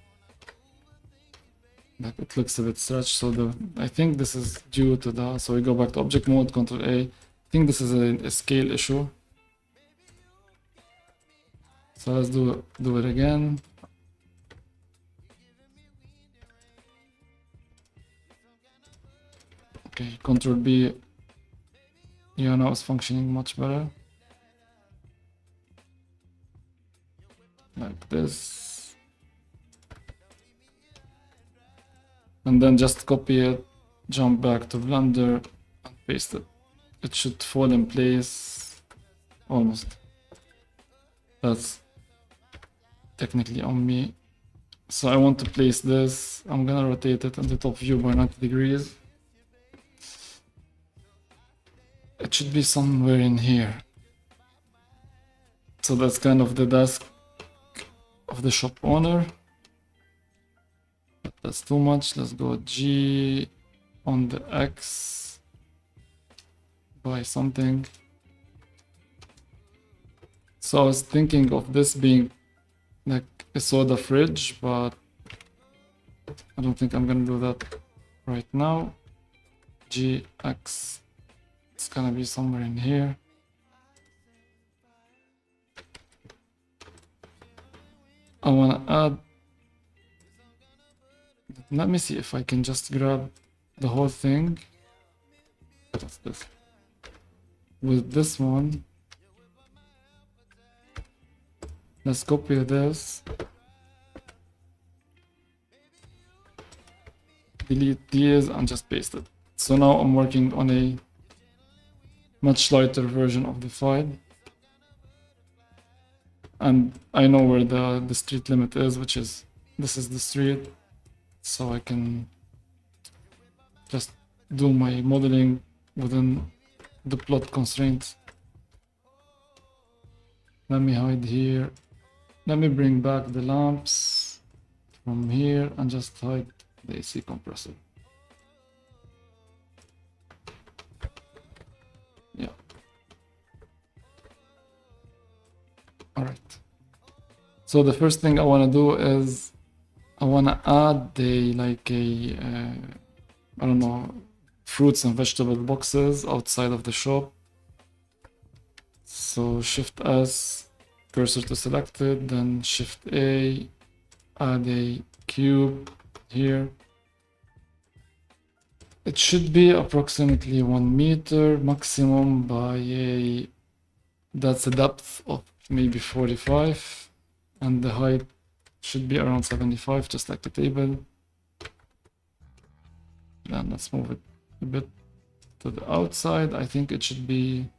Like it looks a bit stretched. So I think this is due to that. So we go back to object mode, Control A. I think this is a scale issue. So let's do it again. Okay, Control B. Yeah, now it's functioning much better. Like this. And then just copy it, jump back to Blender and paste it. It should fall in place almost. That's technically on me. So I want to place this. I'm gonna rotate it in the top view by 90 degrees. It should be somewhere in here. So that's kind of the desk of the shop owner. But that's too much. Let's go G on the X. Buy something. So I was thinking of this being like a soda fridge, but I don't think I'm gonna do that right now. GX, it's gonna be somewhere in here. I wanna add, let me see if I can just grab the whole thing. What's this? With this one, let's copy this. Delete these and just paste it. So now I'm working on a much lighter version of the file. And I know where the street limit is, which is, this is the street. So I can just do my modeling within the plot constraints. Let me hide here. Let me bring back the lamps from here and just hide the AC compressor. Yeah. All right. So the first thing I want to do is I want to add I don't know, fruits and vegetable boxes outside of the shop. So Shift S, cursor to selected, then Shift A, add a cube here. It should be approximately 1 meter maximum by that's a depth of maybe 45, and the height should be around 75, just like the table. Then let's move it a bit to the outside. I think it should be,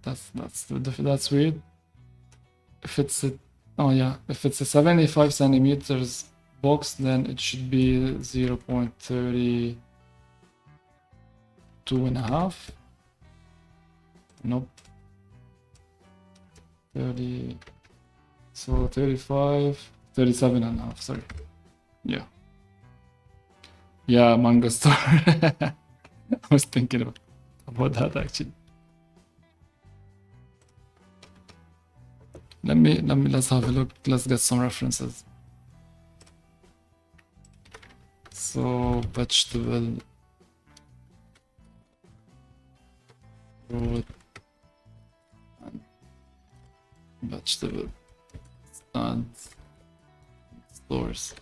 that's weird. If it's a, oh yeah, if it's a 75 centimeters box, then it should be 0.32 and a half. Nope. 30, so 35, 37 and a half, sorry. Yeah. Yeah, Mango Star. I was thinking about that actually. Let's have a look. Let's get some references. So vegetable, fruit, and vegetable stands, stores.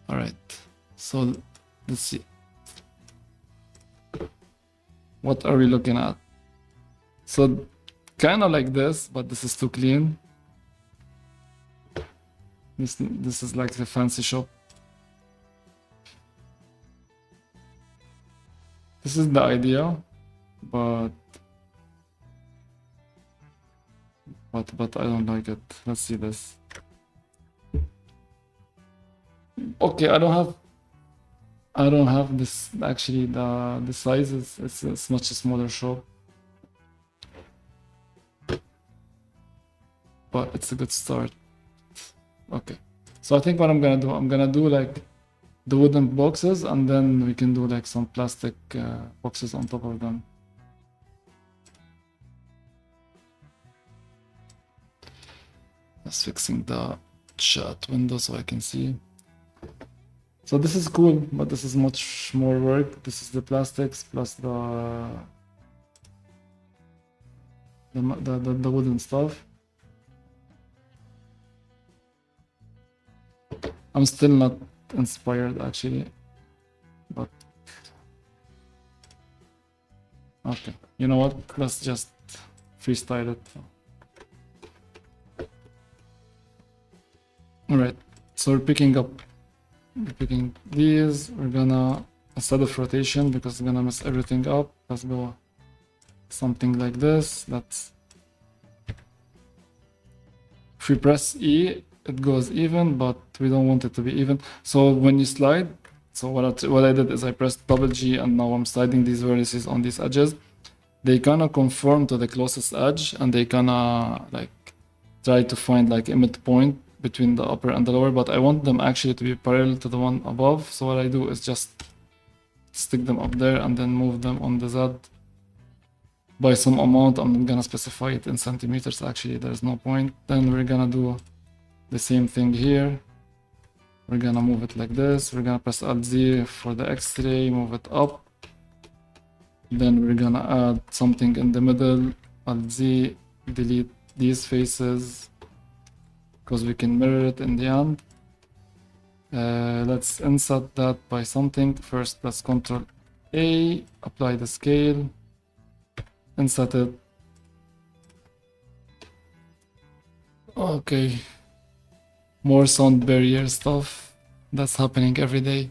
All right. So let's see. What are we looking at? So kind of like this, but this is too clean. This is like the fancy shop. This is the idea, but I don't like it. Let's see this. Okay, I don't have this actually. The size is it's much smaller shop, but it's a good start. Okay, so I think what I'm gonna do like the wooden boxes, and then we can do like some plastic boxes on top of them. Just fixing the chat window so I can see. So this is cool, but this is much more work. This is the plastics plus the wooden stuff. I'm still not inspired actually, but okay. You know what? Let's just freestyle it. All right. So we're picking these. We're gonna, instead of rotation, because it's gonna mess everything up, let's go something like this. That's, if we press E, it goes even, but we don't want it to be even. So when you slide, So what I did is I pressed double G and now I'm sliding these vertices on these edges. They kind of conform to the closest edge and they kind of like try to find like a midpoint between the upper and the lower, but I want them actually to be parallel to the one above. So what I do is just stick them up there and then move them on the Z by some amount. I'm not gonna specify it in centimeters, actually there's no point. Then we're gonna do the same thing here. We're gonna move it like this. We're gonna press Alt Z for the X-ray, move it up. Then we're gonna add something in the middle. Alt Z, delete these faces because we can mirror it in the end. Let's insert that by something. First, let's Ctrl A, apply the scale, insert it. Okay. More sound barrier stuff that's happening every day.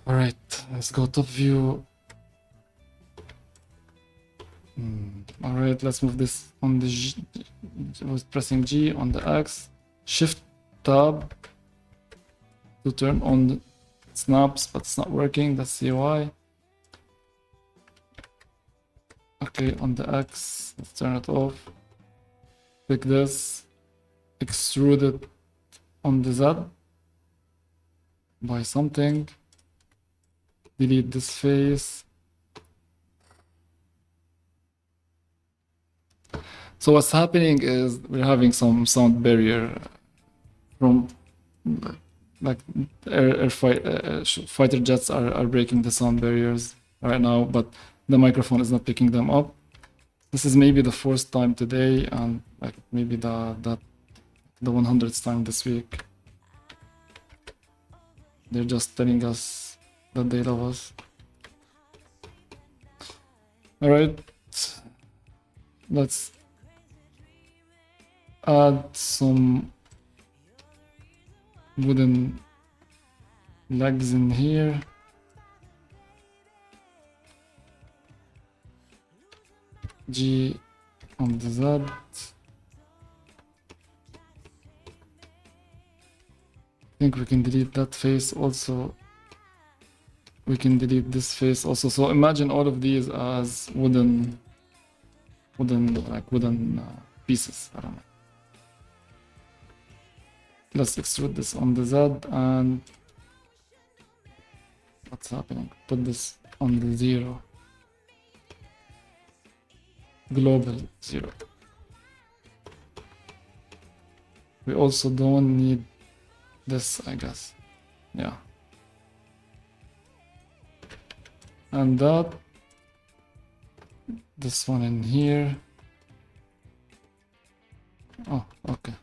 All right, let's go top view. All right, let's move this on the G, with pressing G on the X, Shift Tab to turn on the snaps, but it's not working. Let's see why. Okay, on the X, let's turn it off. Pick this, extrude it on the Z by something. Delete this face. So what's happening is we're having some sound barrier from like fighter jets are breaking the sound barriers right now, but the microphone is not picking them up. This is maybe the fourth time today and like maybe the 100th time this week. They're just telling us that they love us. All right, let's add some wooden legs in here. G on the Z. I think we can delete that face also. We can delete this face also. So imagine all of these as wooden pieces. I don't know. Let's extrude this on the Z and what's happening? Put this on the 0. Global 0. We also don't need this, I guess. Yeah. And that, this one in here. Oh, okay.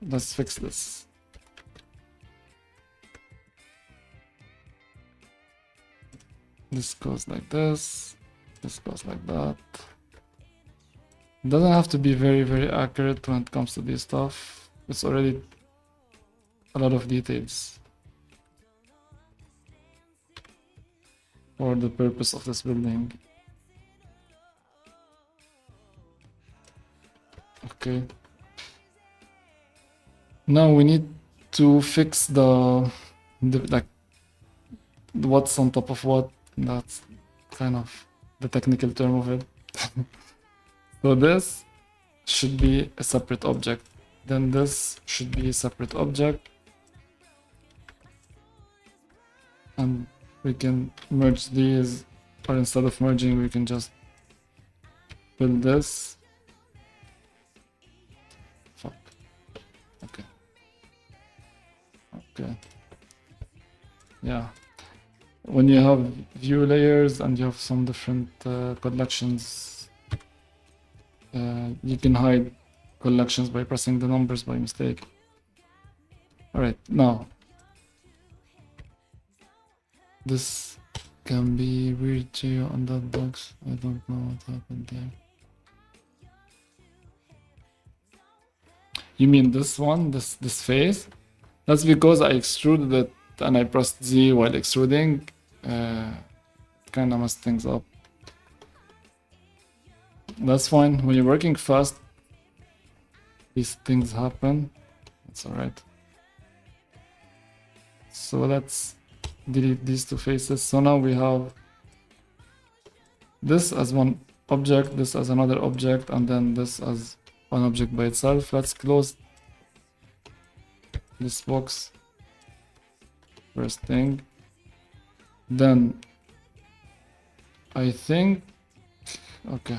Let's fix this. This goes like this. This goes like that. It doesn't have to be very, very accurate when it comes to this stuff. It's already a lot of details for the purpose of this building. Okay. Now we need to fix the like what's on top of what. That's kind of the technical term of it. So this should be a separate object. Then this should be a separate object. And we can merge these, or instead of merging, we can just build this. Fuck. Okay. Okay. Yeah. When you have view layers and you have some different collections, you can hide collections by pressing the numbers by mistake. Alright, now this can be weird to you on that box. I don't know what happened there. You mean this one, this face? That's because I extruded it and I pressed Z while extruding. Kind of messed things up. That's fine. When you're working fast, these things happen. That's alright. So let's delete these two faces. So now we have this as one object, this as another object, and then this as one object by itself. Let's close this box first thing. Then I think, okay,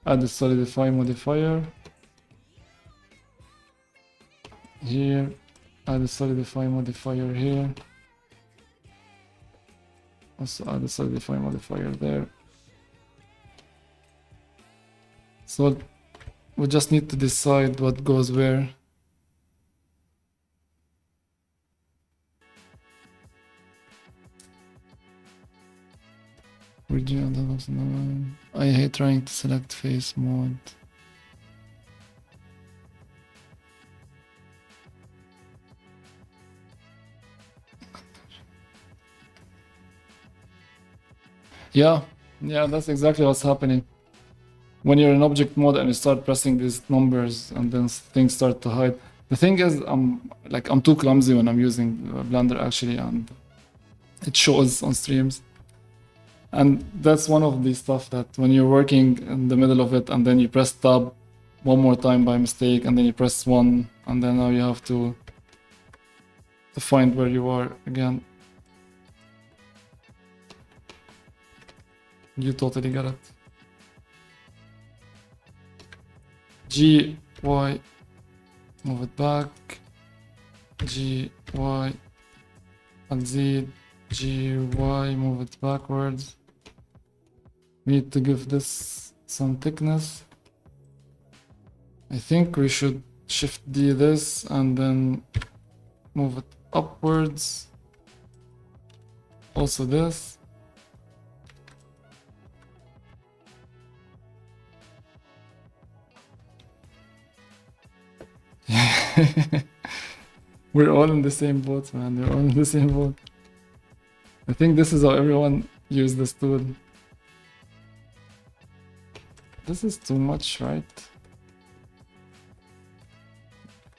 add the solidify modifier here, add the solidify modifier here, also add the solidify modifier there. So we just need to decide what goes where. I hate trying to select face mode. Yeah, that's exactly what's happening. When you're in object mode and you start pressing these numbers and then things start to hide. The thing is, I'm too clumsy when I'm using Blender actually, and it shows on streams. And that's one of the stuff that when you're working in the middle of it and then you press tab one more time by mistake and then you press 1 and then now you have to find where you are again. You totally got it. G, Y, move it back. G, Y, and Z, G, Y, move it backwards. We need to give this some thickness. I think we should shift D this and then move it upwards. Also this. We're all in the same boat, man. We're all in the same boat. I think this is how everyone used this tool. This is too much, right?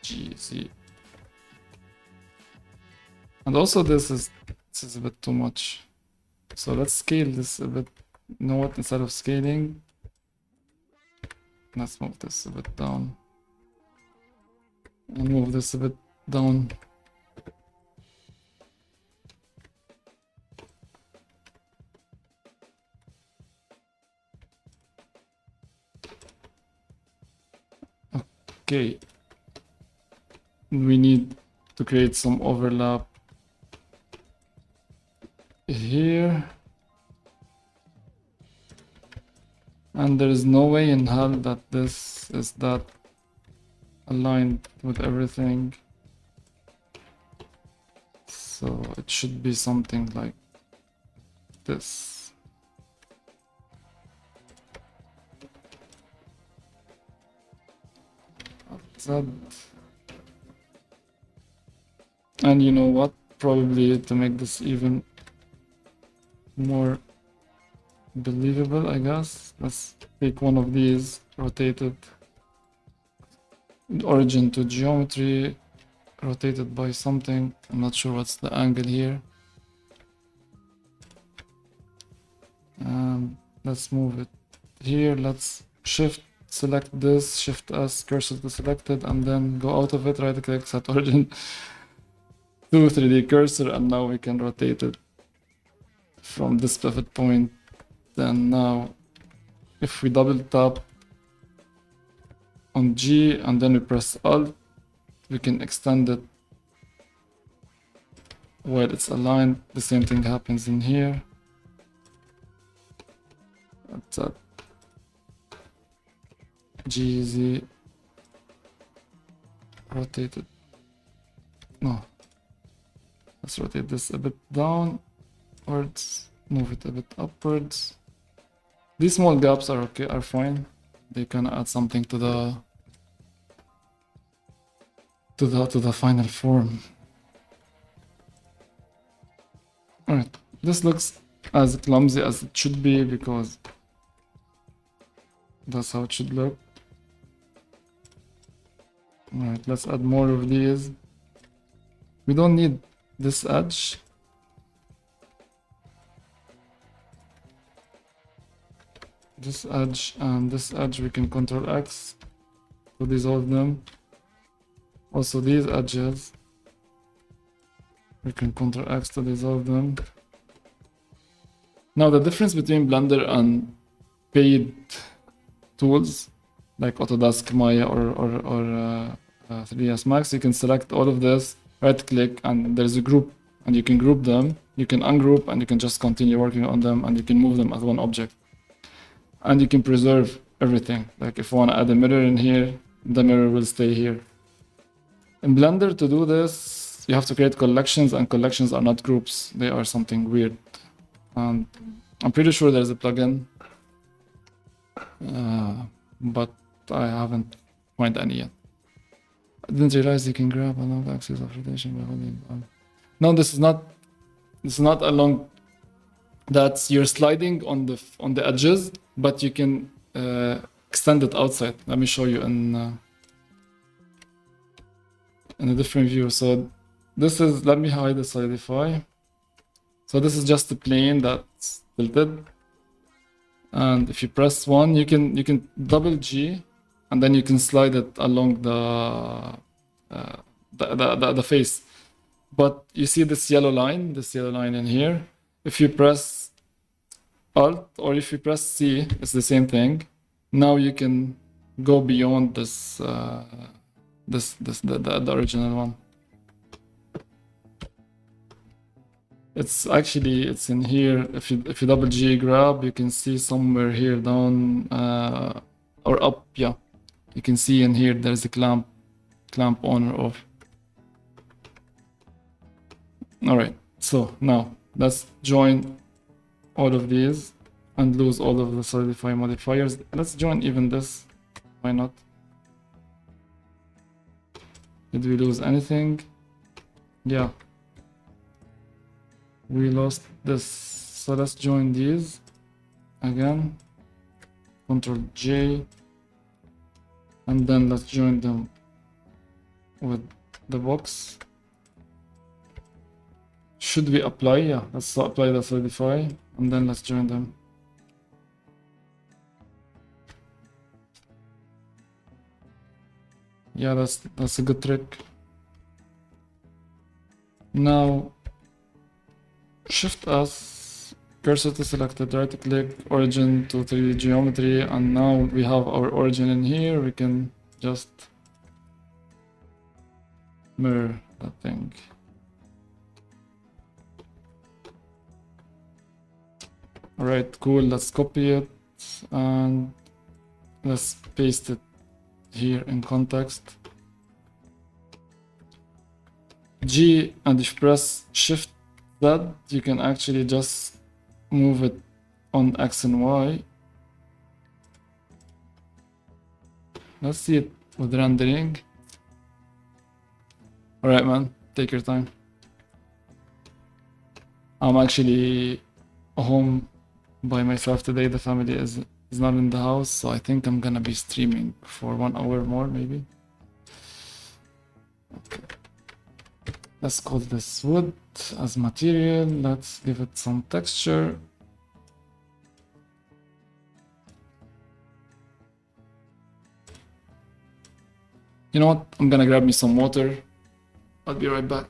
GZ. And also this is a bit too much. So let's scale this a bit. You know what? Instead of scaling, let's move this a bit down. And move this a bit down. Okay. We need to create some overlap here. And there is no way in hell that this is that aligned with everything. So it should be something like this. That. And you know what? Probably to make this even more believable, I guess. Let's take one of these, rotate it. Origin to geometry, rotated by something. I'm not sure what's the angle here. Let's move it here. Let's shift, select this, shift S, cursor to selected, and then go out of it, right click, set origin to 3D cursor, and now we can rotate it from this pivot point. Then now, if we double tap on G and then we press Alt, we can extend it while it's aligned. The same thing happens in here. That's that. GZ rotated. No. Let's rotate this a bit downwards, move it a bit upwards. These small gaps are okay, are fine. They can add something to the final form. Alright, this looks as clumsy as it should be because that's how it should look. Alright, let's add more of these. We don't need this edge. This edge and this edge, we can Control X to dissolve them. Also these edges, we can Control X to dissolve them. Now the difference between Blender and paid tools like Autodesk Maya or 3ds Max, you can select all of this, right click, and there's a group, and you can group them. You can ungroup, and you can just continue working on them, and you can move them as one object. And you can preserve everything. Like if I want to add a mirror in here, the mirror will stay here. In Blender, to do this, you have to create collections, and collections are not groups. They are something weird. And I'm pretty sure there's a plugin, but I haven't found any yet. I didn't realize you can grab along the axis of rotation by holding on. No, this is not along. That's you're sliding on the edges, but you can extend it outside. Let me show you in a different view. So this is, let me hide the solidify. So this is just a plane that's tilted, and if you press 1, you can double G, and then you can slide it along the face. But you see this yellow line in here. If you press Alt or if you press C, it's the same thing. Now you can go beyond this, the original one. It's in here. If you double G grab, you can see somewhere here down or up. Yeah, you can see in here there's a clamp on or off. All right. So now let's join all of these and lose all of the solidify modifiers. Let's join even this. Why not? Did we lose anything? Yeah. We lost this. So let's join these again. Control J. And then let's join them with the box. Should we apply? Yeah, let's apply the solidify and then let's join them. Yeah, that's a good trick. Now Shift S, cursor to selected, right click, origin to 3D geometry, and now we have our origin in here. We can just mirror that thing. Alright, cool, let's copy it and let's paste it here in context. G, and if you press Shift Z, you can actually just move it on X and Y. Let's see it with rendering. Alright man, take your time. I'm actually home by myself today. The family is not in the house, so I think I'm gonna be streaming for 1 hour more maybe. Okay. Let's call this wood as material. Let's give it some texture. You know what? I'm gonna grab me some water. I'll be right back.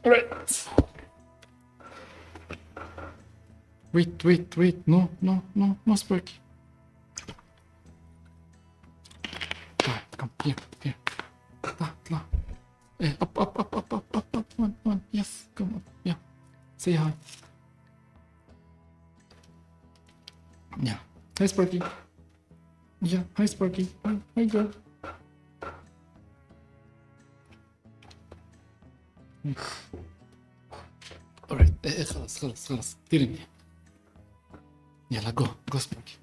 Alright. Wait. No, Sparky. Come here. Up. One. Yes, come on. Yeah. Say hi. Yeah. Hi, Sparky. Yeah. Hi, Sparky. Hi, girl. Alright. خلاص. كتير منيح. يلا جو سبارك.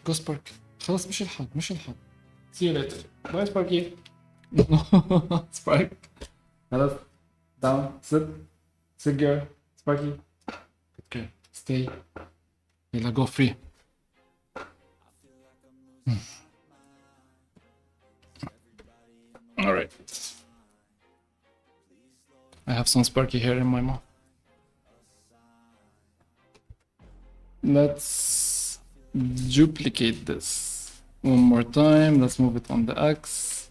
جو سبارك. خلاص مش الحال. See you later. Bye, Sparky. Spark. Hello. Down. Sit. Sit, girl. Sparky. Good girl. Stay. Yalla, go free. All right. I have some Sparky hair in my mouth. Let's duplicate this one more time. Let's move it on the X.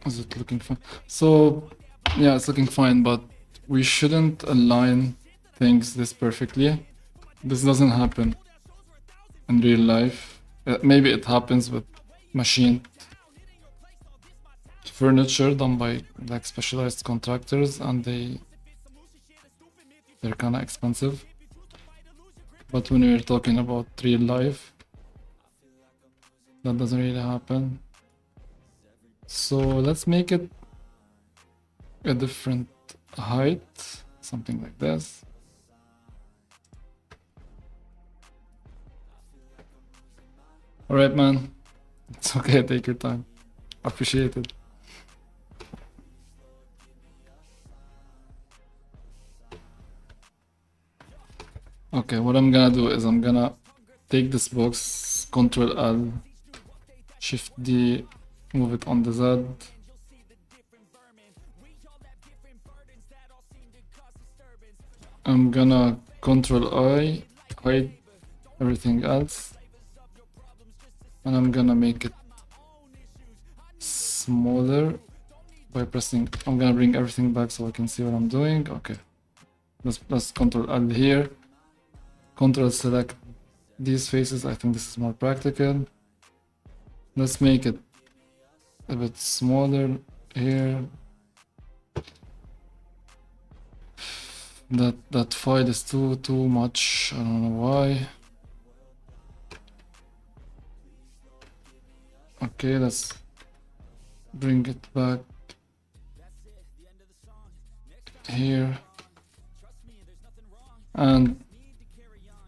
Is it looking fine? So, yeah, it's looking fine, but we shouldn't align things this perfectly. This doesn't happen in real life. Maybe it happens with machine furniture done by like specialized contractors, and they're kind of expensive. But when we're talking about real life, that doesn't really happen. So let's make it a different height, something like this. All right, man. It's okay. Take your time. Appreciate it. Okay, what I'm gonna do is I'm gonna take this box, Control L, Shift D, move it on the Z. I'm gonna Control I, hide everything else, and I'm gonna make it smaller by pressing. I'm gonna bring everything back so I can see what I'm doing. Okay, let's Control L here. Control select these faces. I think this is more practical. Let's make it a bit smaller here. That file is too much. I don't know why. Okay, let's bring it back here, and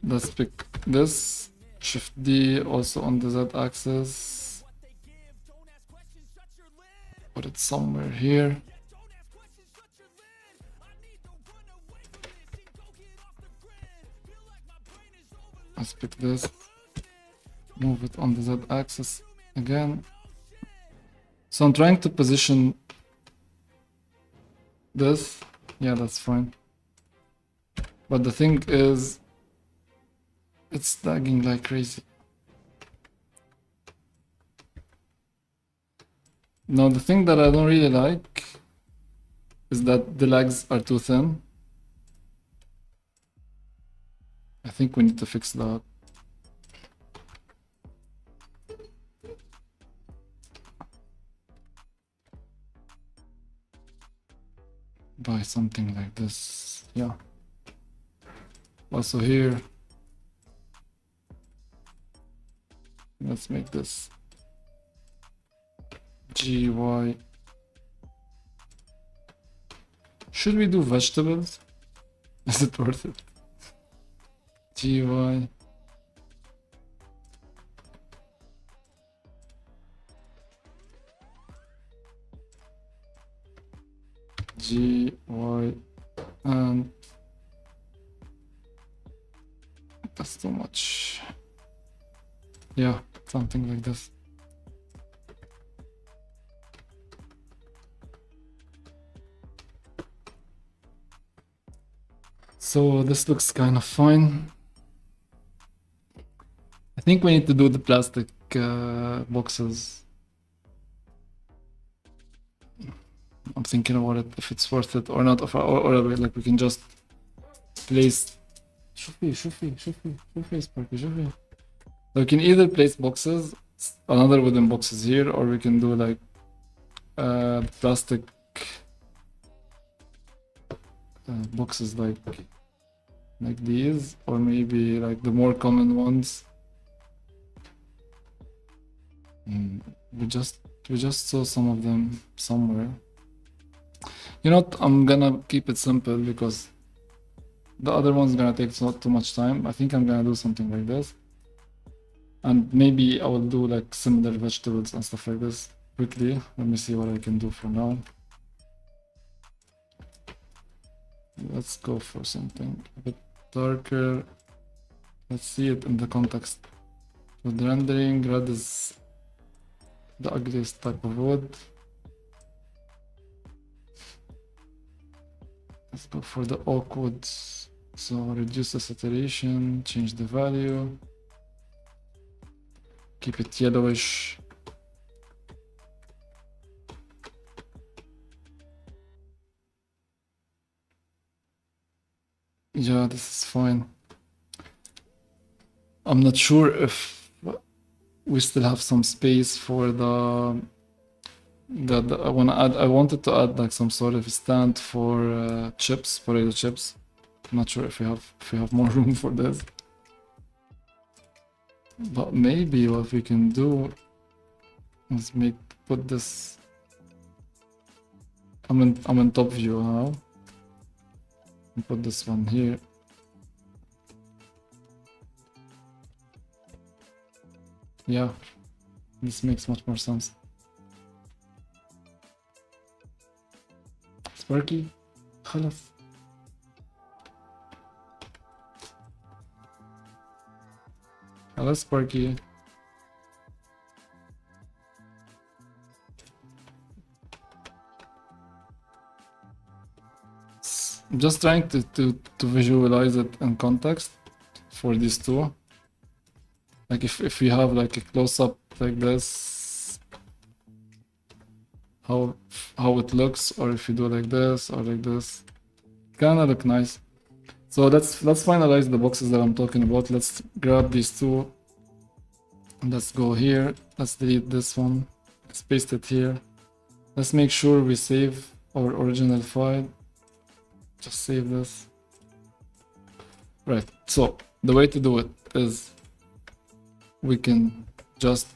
let's pick this, Shift D, also on the Z axis, put it somewhere here. Let's pick this, move it on the Z axis again. So I'm trying to position this. Yeah, that's fine. But the thing is, it's lagging like crazy. Now, the thing that I don't really like is that the legs are too thin. I think we need to fix that. By something like this, yeah. Also here, let's make this GY. Should we do vegetables? Is it worth it? GY. GY, and that's too much. Yeah, something like this. So this looks kind of fine. I think we need to do the plastic boxes. I'm thinking about it, if it's worth it or not, or like we can just place. شوفي Sparky, شوفي. We can either place boxes, another wooden boxes here, or we can do like plastic boxes like these, or maybe like the more common ones. We just saw some of them somewhere. You know what? I'm gonna keep it simple because the other one's gonna take too much time. I think I'm gonna do something like this. And maybe I will do like similar vegetables and stuff like this quickly. Let me see what I can do for now. Let's go for something a bit darker. Let's see it in the context. With rendering, red is the ugliest type of wood. Let's go for the oak wood. So reduce the saturation, change the value. Keep it yellowish. Yeah, this is fine. I'm not sure if we still have some space for the I wanted to add like some sort of stand for chips, potato chips. I'm not sure if we have more room for this. But maybe what we can do is put this. I'm in top view now. And put this one here. Yeah, this makes much more sense. Sparky, خلاص. خلاص Sparky. I'm just trying to visualize it in context for these two. Like if we have like a close-up like this, how it looks, or if you do like this or like this, kinda look nice. So let's finalize the boxes that I'm talking about. Let's grab these two. Let's go here. Let's delete this one. Let's paste it here. Let's make sure we save our original file. Just save this. Right. So the way to do it is we can just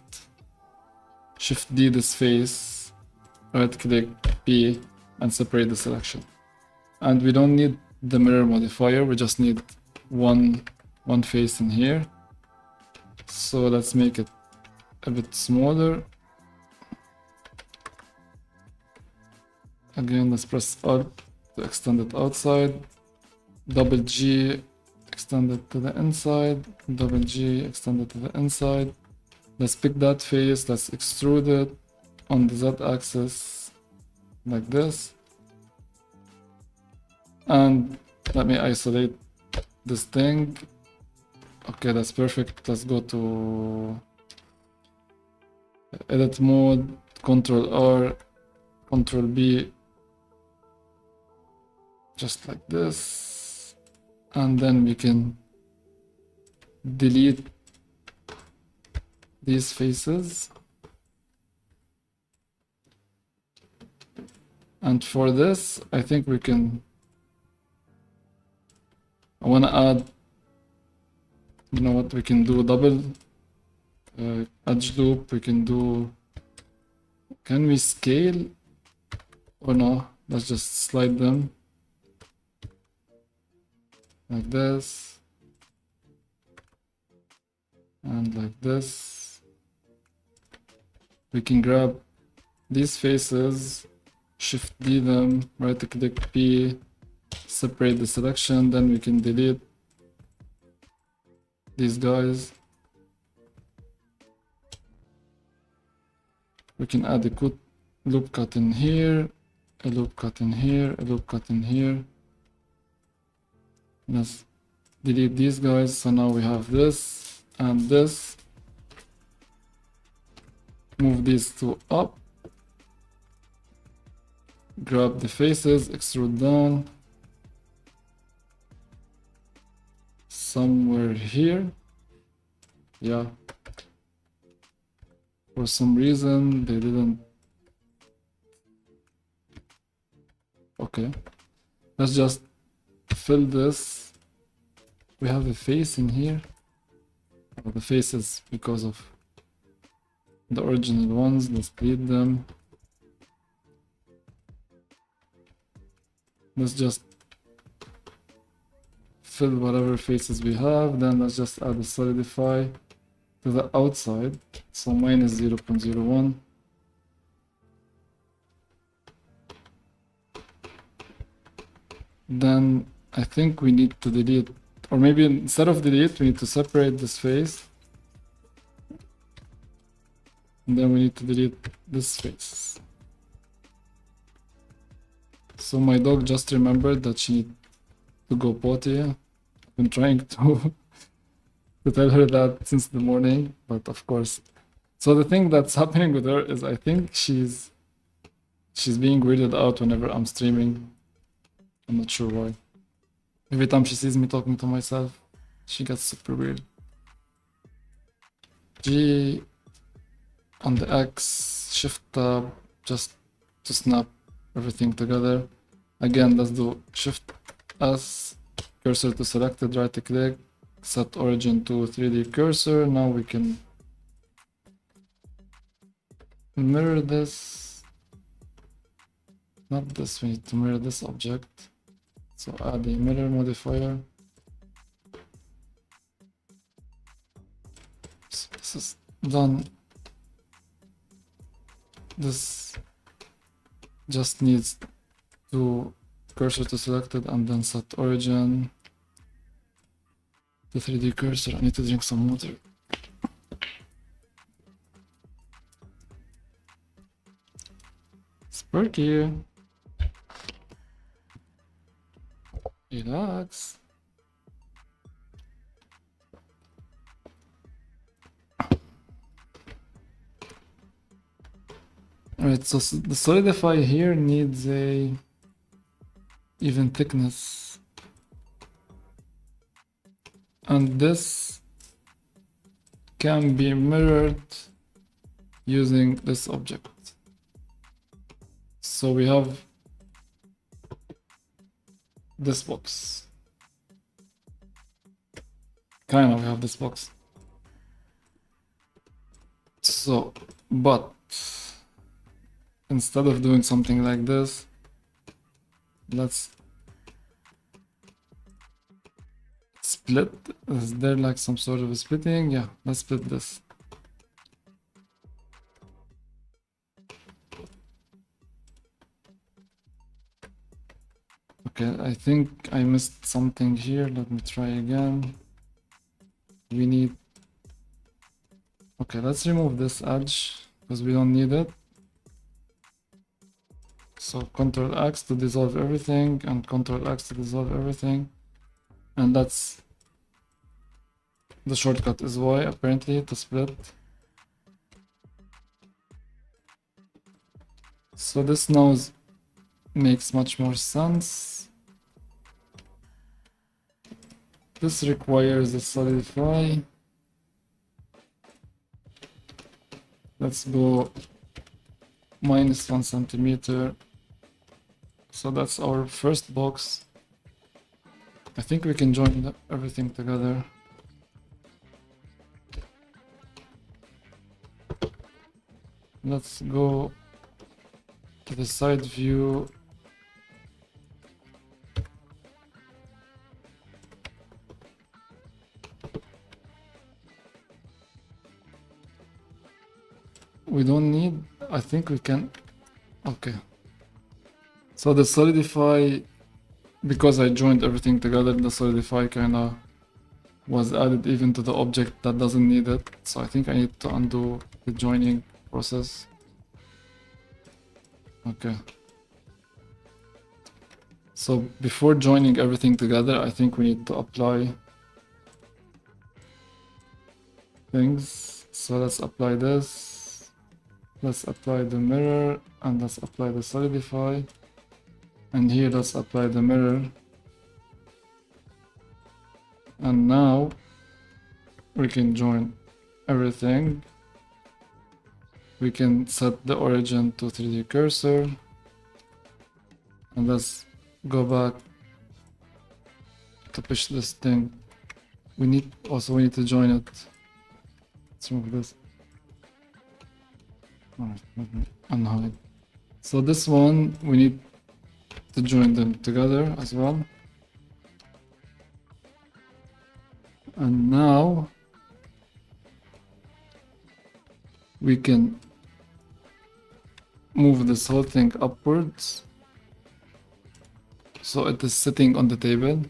Shift D this face, right click P and separate the selection. And we don't need the mirror modifier, we just need one face in here. So let's make it a bit smaller. Again, let's press Alt to extend it outside. Double G, extend it to the inside. Double G, extend it to the inside. Let's pick that face, let's extrude it on the Z axis like this. And let me isolate this thing. Okay, that's perfect. Let's go to edit mode, Control R, Control B, just like this. And then we can delete these faces. And for this, I think we can, I want to add, you know what, we can do double edge loop. We can do, can we scale or no? Let's just slide them like this and like this. We can grab these faces, Shift D them, right click P, separate the selection, then we can delete these guys. We can add a loop cut in here, a loop cut in here, a loop cut in here. Let's delete these guys. So now we have this and this. Move these two up. Grab the faces, extrude down. Somewhere here. Yeah. For some reason they didn't. Okay. Let's just fill this. We have a face in here. Oh, the faces because of the original ones. Let's delete them. let's just fill whatever faces we have. Then let's just add a solidify to the outside. So minus 0.01. Then I think we need to delete, or maybe instead of delete, we need to separate this face. And then we need to delete this face. So my dog just remembered that she needs to go potty. I've been trying to to tell her that since the morning, but of course. So the thing that's happening with her is I think she's being weirded out whenever I'm streaming. I'm not sure why. Every time she sees me talking to myself, she gets super weird. G on the X, Shift Tab, just to snap everything together. Again, let's do Shift S, cursor to selected, right click, set origin to 3D cursor. Now we can mirror this. Not this, we need to mirror this object. So add a mirror modifier. So this is done. This just needs to cursor to selected and then set origin to 3D cursor. I need to drink some water. Sparky. Relax. Alright, so the solidify here needs a even thickness. And this can be mirrored using this object. So we have this box. Kind of, we have this box. So, but instead of doing something like this, let's split. Is there like some sort of a splitting? Yeah, let's split this. Okay, I think I missed something here. Let me try again. We need... Okay, let's remove this edge because we don't need it. So Ctrl X to dissolve everything and Ctrl X to dissolve everything. And that's... The shortcut is Y apparently to split. So this now makes much more sense. This requires a solidify. Let's go -1 centimeter. So that's our first box. I think we can join everything together. Let's go to the side view. We don't need, I think we can, okay. So the solidify, because I joined everything together, the solidify kinda was added even to the object that doesn't need it. So I think I need to undo the joining process. Okay. So before joining everything together, I think we need to apply things. So let's apply this. Let's apply the mirror and let's apply the solidify. And here let's apply the mirror. And now we can join everything. We can set the origin to 3D cursor. And let's go back to push this thing. We need to join it. Let's remove this. Alright, let me unhide. So this one we need to join them together as well. And now we can move this whole thing upwards so it is sitting on the table.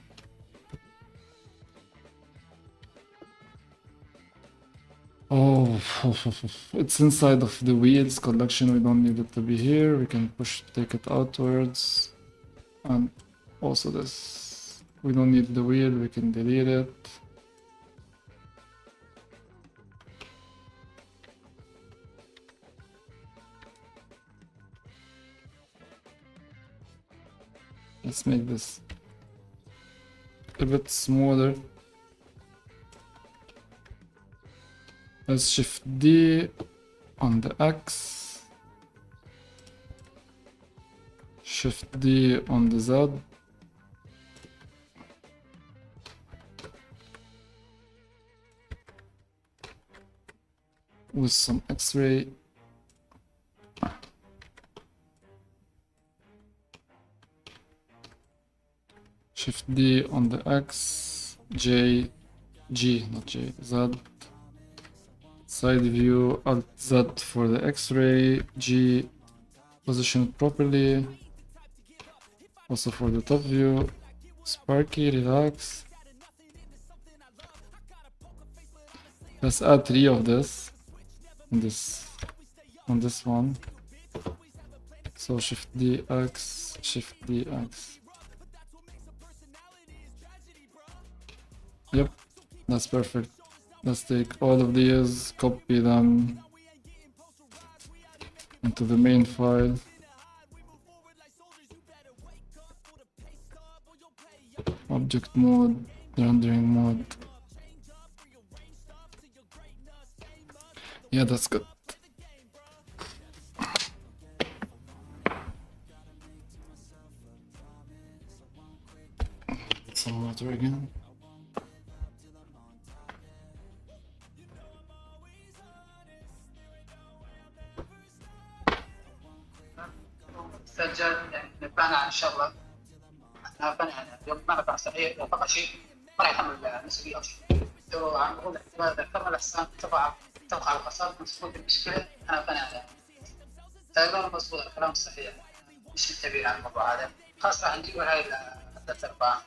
Oh, it's inside of the wheels collection. We don't need it to be here. We can take it outwards. And also this, we don't need the wheel. We can delete it. Let's make this a bit smaller. Let's shift D on the X, shift D on the Z, with some X-ray. Shift D on the X, J, G, not J, Z. Side view, Alt Z for the X-ray, G, position it properly. Also for the top view, Sparky, relax. Let's add 3 of this on this one. So Shift D X, Shift D X. Yep, that's perfect. Let's take all of these, copy them into the main file. Object mode, rendering mode. Yeah, that's good. Some water again. سجل نبنى ان شاء الله. نبنى يوم ما نبنى صحيح لو فقط شيء ما راح يحمل مسؤوليه او شيء. لو عم بقول لك ذكرنا الاحسان تبع القصار مسؤول المشكله انا بنى تقريبا مضبوط الكلام صحيح. مش انتبه على الموضوع هذا خاصه راح نجيب هاي الثلاث ارباع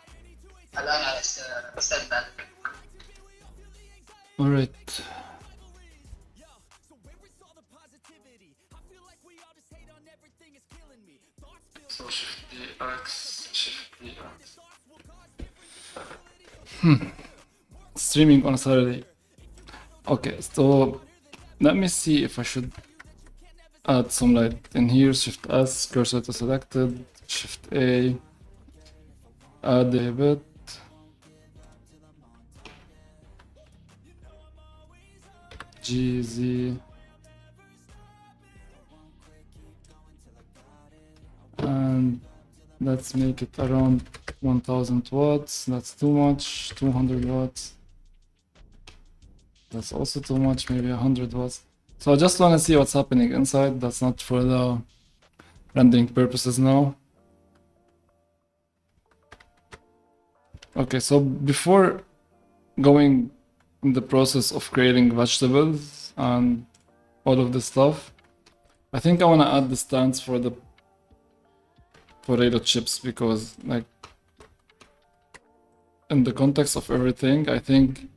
الان على السلبان. Alright. So Shift D X, Shift D X. Streaming on a Saturday. Okay, so let me see if I should add some light in here. Shift S, cursor to selected, Shift A, add a bit. G, Z. And let's make it around 1000 watts. That's too much. 200 watts. That's also too much. Maybe 100 watts. So I just want to see what's happening inside. That's not for the rendering purposes now. Okay, so before going in the process of creating vegetables and all of this stuff, I think I want to add the stands for the potato chips, because like in the context of everything, I think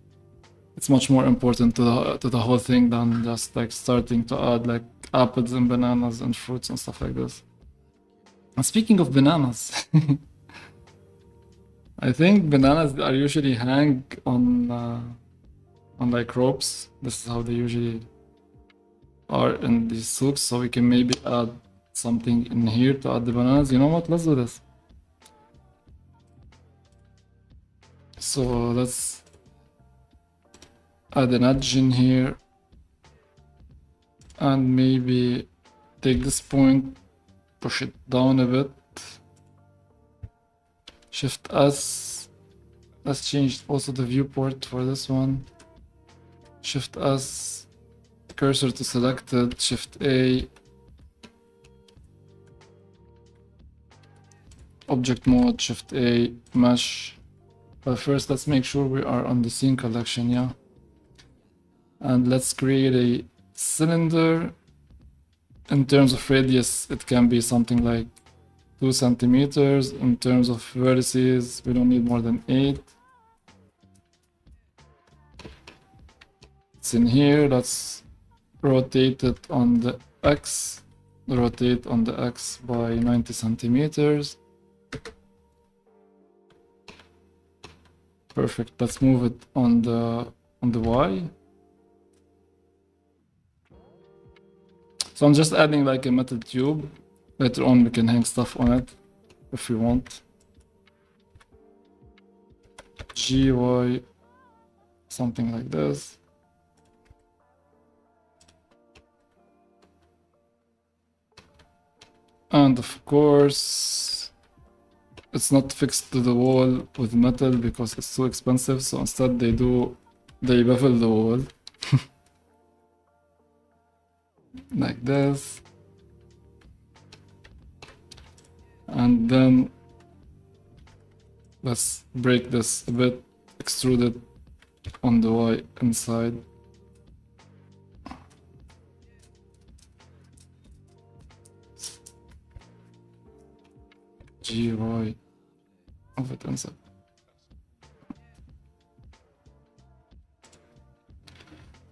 it's much more important to the whole thing than just like starting to add like apples and bananas and fruits and stuff like this. And speaking of bananas, I think bananas are usually hang on like ropes. This is how they usually are in these souks, so we can maybe add something in here to add the bananas. You know what? Let's do this. So let's add an edge in here and maybe take this point, push it down a bit. Shift S. Let's change also the viewport for this one. Shift S, cursor to selected, Shift A. object mode, Shift A, mesh. But first, let's make sure we are on the scene collection, yeah. And let's create a cylinder. In terms of radius, it can be something like 2 centimeters. In terms of vertices, we don't need more than 8. It's in here. Let's rotate it on the X. Rotate on the X by 90 centimeters. Perfect. Let's move it on the Y. So I'm just adding like a metal tube. Later on we can hang stuff on it if we want. GY, something like this. And of course, it's not fixed to the wall with metal because it's too expensive. So instead they bevel the wall like this. And then let's break this a bit, extrude it on the Y inside. GY of it inside.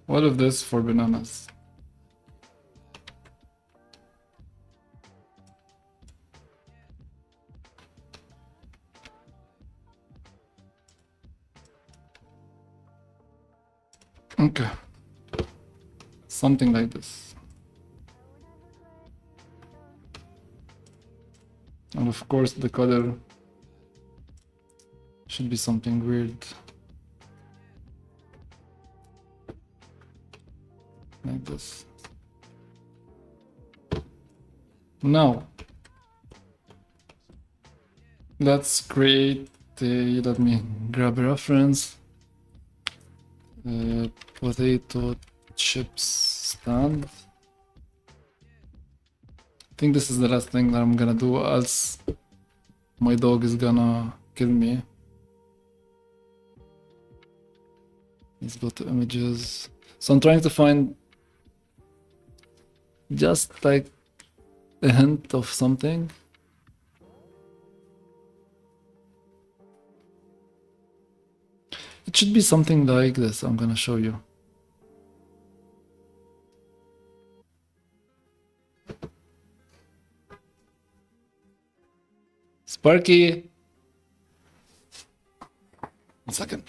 All of this for bananas. Okay, something like this. And of course the color should be something weird. Like this. Now, let's create a, let me grab a reference. Potato chips stand. I think this is the last thing that I'm gonna do, else my dog is gonna kill me. Let's go to images. So I'm trying to find just like a hint of something. It should be something like this. I'm gonna show you. Sparky. 1 second.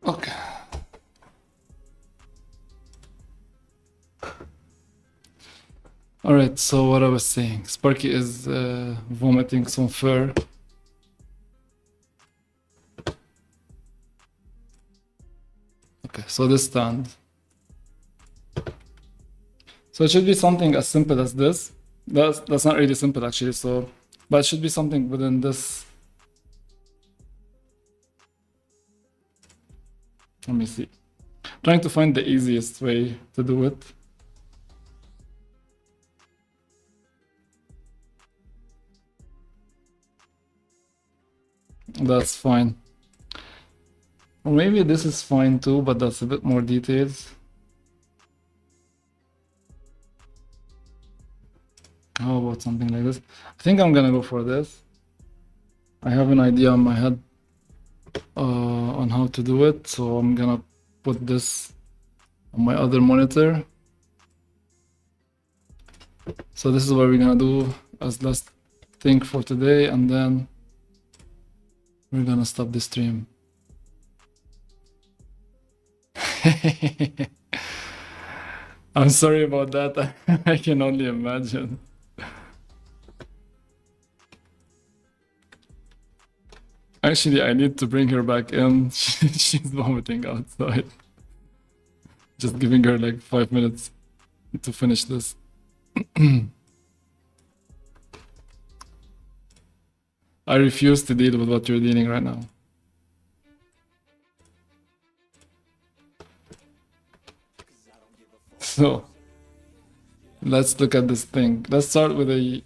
Okay. All right, so what I was saying, Sparky is vomiting some fur. Okay, so this stand. So it should be something as simple as this. That's not really simple actually, so, but it should be something within this. Let me see. Trying to find the easiest way to do it. That's fine. Or maybe this is fine too, but that's a bit more details. How about something like this? I think I'm gonna go for this. I have an idea in my head on how to do it, so I'm gonna put this on my other monitor. So this is what we're gonna do as last thing for today, and then we're gonna stop the stream. I'm sorry about that. I can only imagine. Actually, I need to bring her back in. She's vomiting outside. Just giving her like 5 minutes to finish this. I refuse to deal with what you're dealing right now. So let's look at this thing. Let's start with a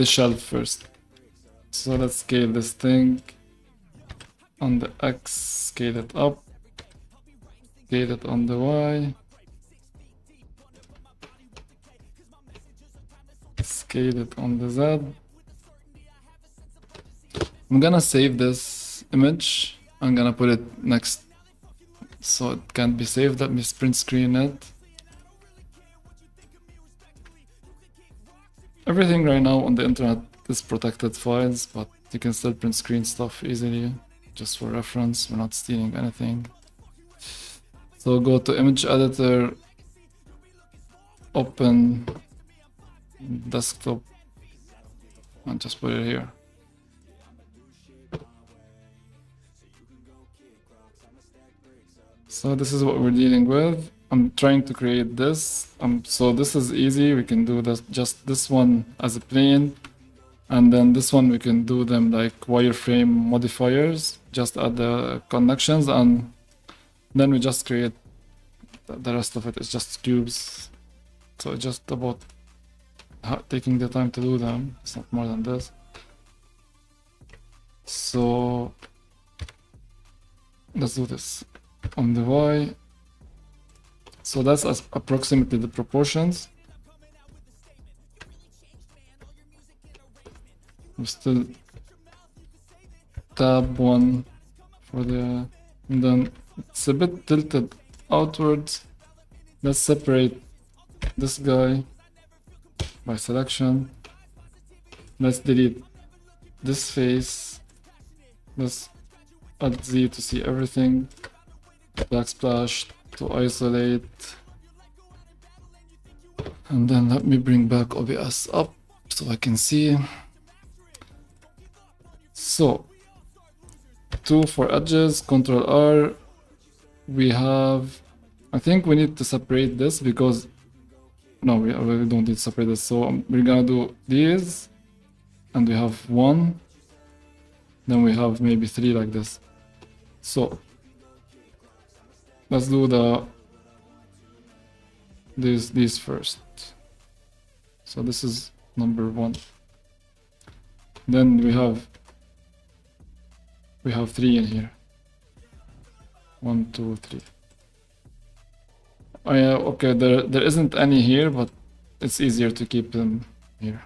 shelf first. So let's scale this thing on the X, scale it up, scale it on the Y, scale it on the Z. I'm gonna save this image. I'm gonna put it next so it can't be saved. Let me print screen it. Everything right now on the internet is protected files, but you can still print screen stuff easily, just for reference. We're not stealing anything. So go to image editor, open desktop, and just put it here. So this is what we're dealing with. I'm trying to create this. So this is easy. We can do this, just this one as a plane. And then this one we can do them like wireframe modifiers. Just add the connections, and then we just create the rest of it. It's just cubes. So it's just about taking the time to do them. It's not more than this. So let's do this on the Y. So that's approximately the proportions. We still tab 1 for the, and then it's a bit tilted outwards. Let's separate this guy by selection. Let's delete this face. Let's Alt Z to see everything. Backsplash to isolate. And then let me bring back OBS up so I can see. So 2 for edges, Control R. We have, I think we need to separate this because, no, we don't need to separate this. So we're gonna do these, and we have 1, then we have maybe 3 like this. So let's do these first. So this is number 1. Then we have 3 in here. 1, 2, 3. Oh yeah, okay, there isn't any here, but it's easier to keep them here.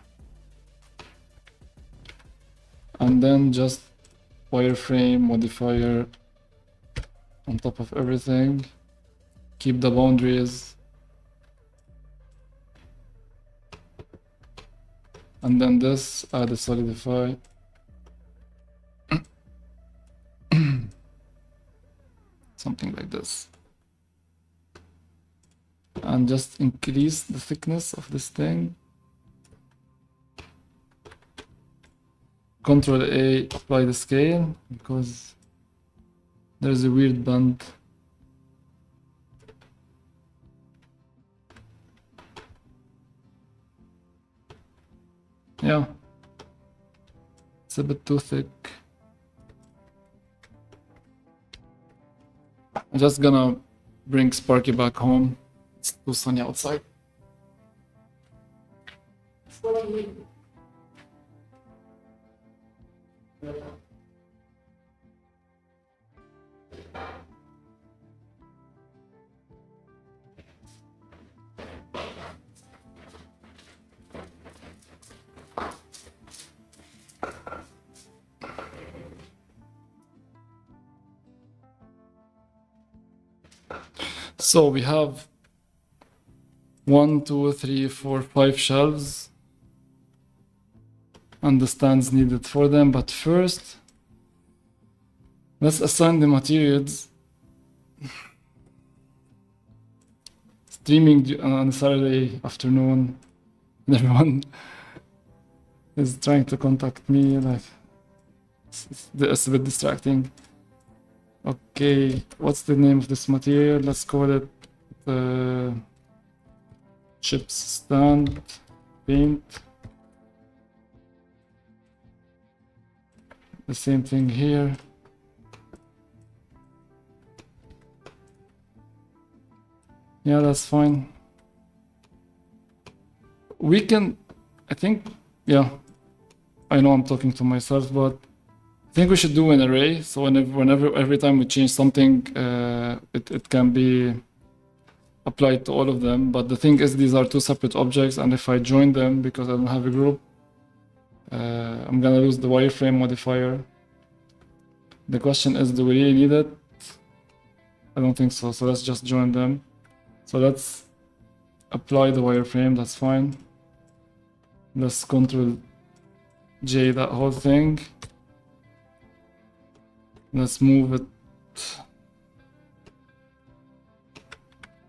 And then just wireframe modifier on top of everything. Keep the boundaries. And then this, add a solidify. Something like this. And just increase the thickness of this thing. Control A, apply the scale, because there's a weird bend. Yeah, it's a bit too thick. I'm just gonna bring Sparky back home. It's too sunny outside. So we have 1, 2, 3, 4, 5 shelves and the stands needed for them. But first, let's assign the materials. Streaming on a Saturday afternoon, and everyone is trying to contact me. Like, it's a bit distracting. Okay, what's the name of this material? Let's call it chips stand paint. The same thing here. Yeah, that's fine. We can, I think, yeah, I know I'm talking to myself, but I think we should do an array. So whenever every time we change something, it can be applied to all of them. But the thing is, these are two separate objects, and if I join them because I don't have a group, I'm gonna lose the wireframe modifier. The question is, do we really need it? I don't think so. So let's just join them. So let's apply the wireframe, that's fine. Let's Ctrl J that whole thing. Let's move it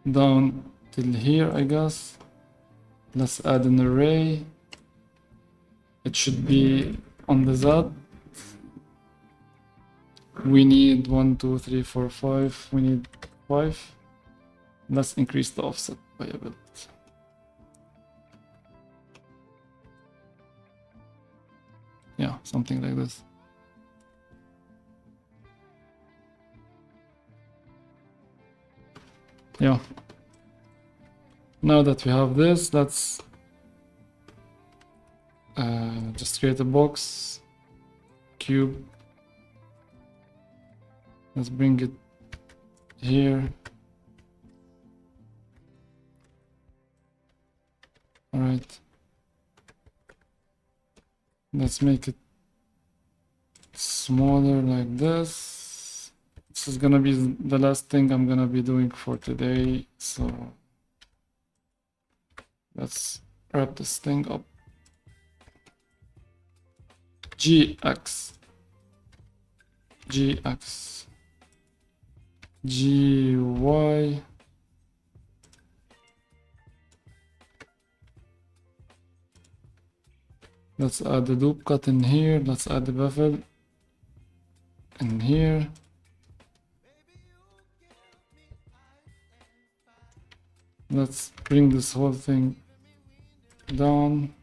down till here, I guess. Let's add an array. It should be on the Z. We need 1, 2, 3, 4, 5. We need 5. Let's increase the offset by a bit. Yeah, something like this. Yeah. Now that we have this, let's just create a box, cube. Let's bring it here. All right. Let's make it smaller like this. This is gonna be the last thing I'm gonna be doing for today. So let's wrap this thing up. GX, GX, GY. Let's add the loop cut in here. Let's add the bevel in here. Let's bring this whole thing down.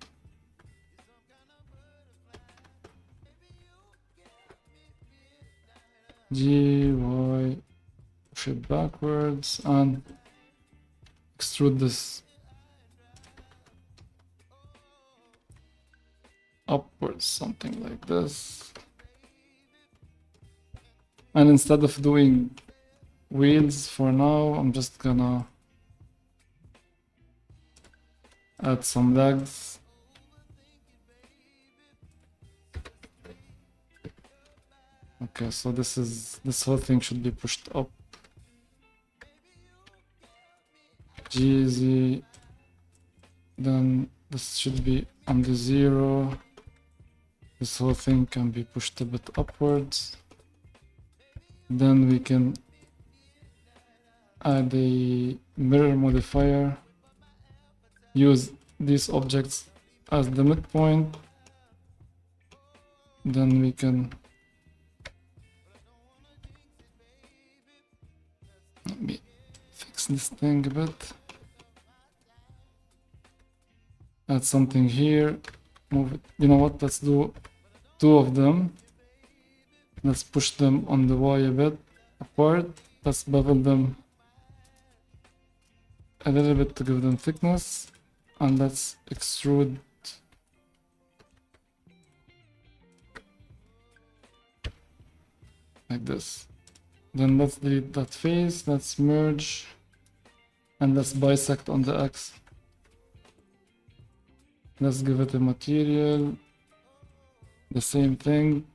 GY, push it backwards and extrude this upwards, something like this. And instead of doing wheels for now, I'm just gonna add some legs. Okay, so this whole thing should be pushed up. GZ, then this should be on the 0. This whole thing can be pushed a bit upwards. Then we can add a mirror modifier. Use these objects as the midpoint. Then we can let me fix this thing a bit. Add something here. Move it. You know what? Let's do 2 of them. Let's push them on the Y a bit apart. Let's bevel them a little bit to give them thickness. And let's extrude like this. Then let's delete that face. Let's merge. And let's bisect on the X. Let's give it a material. The same thing.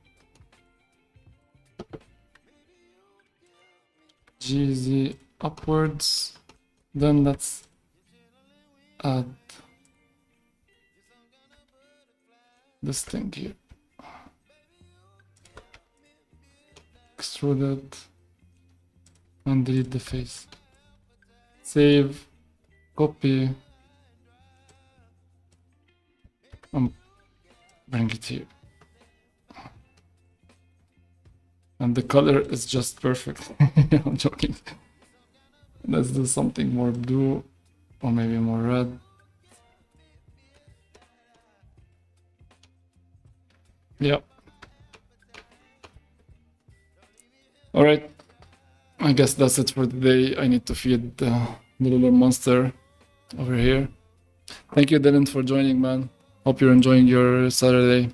GZ upwards. Then let's add this thing here. Extrude it and delete the face. Save, copy, and bring it here. And the color is just perfect. I'm joking. Let's do something more blue or maybe more red. Yeah. All right. I guess that's it for today. I need to feed the little monster over here. Thank you, Dylan, for joining, man. Hope you're enjoying your Saturday.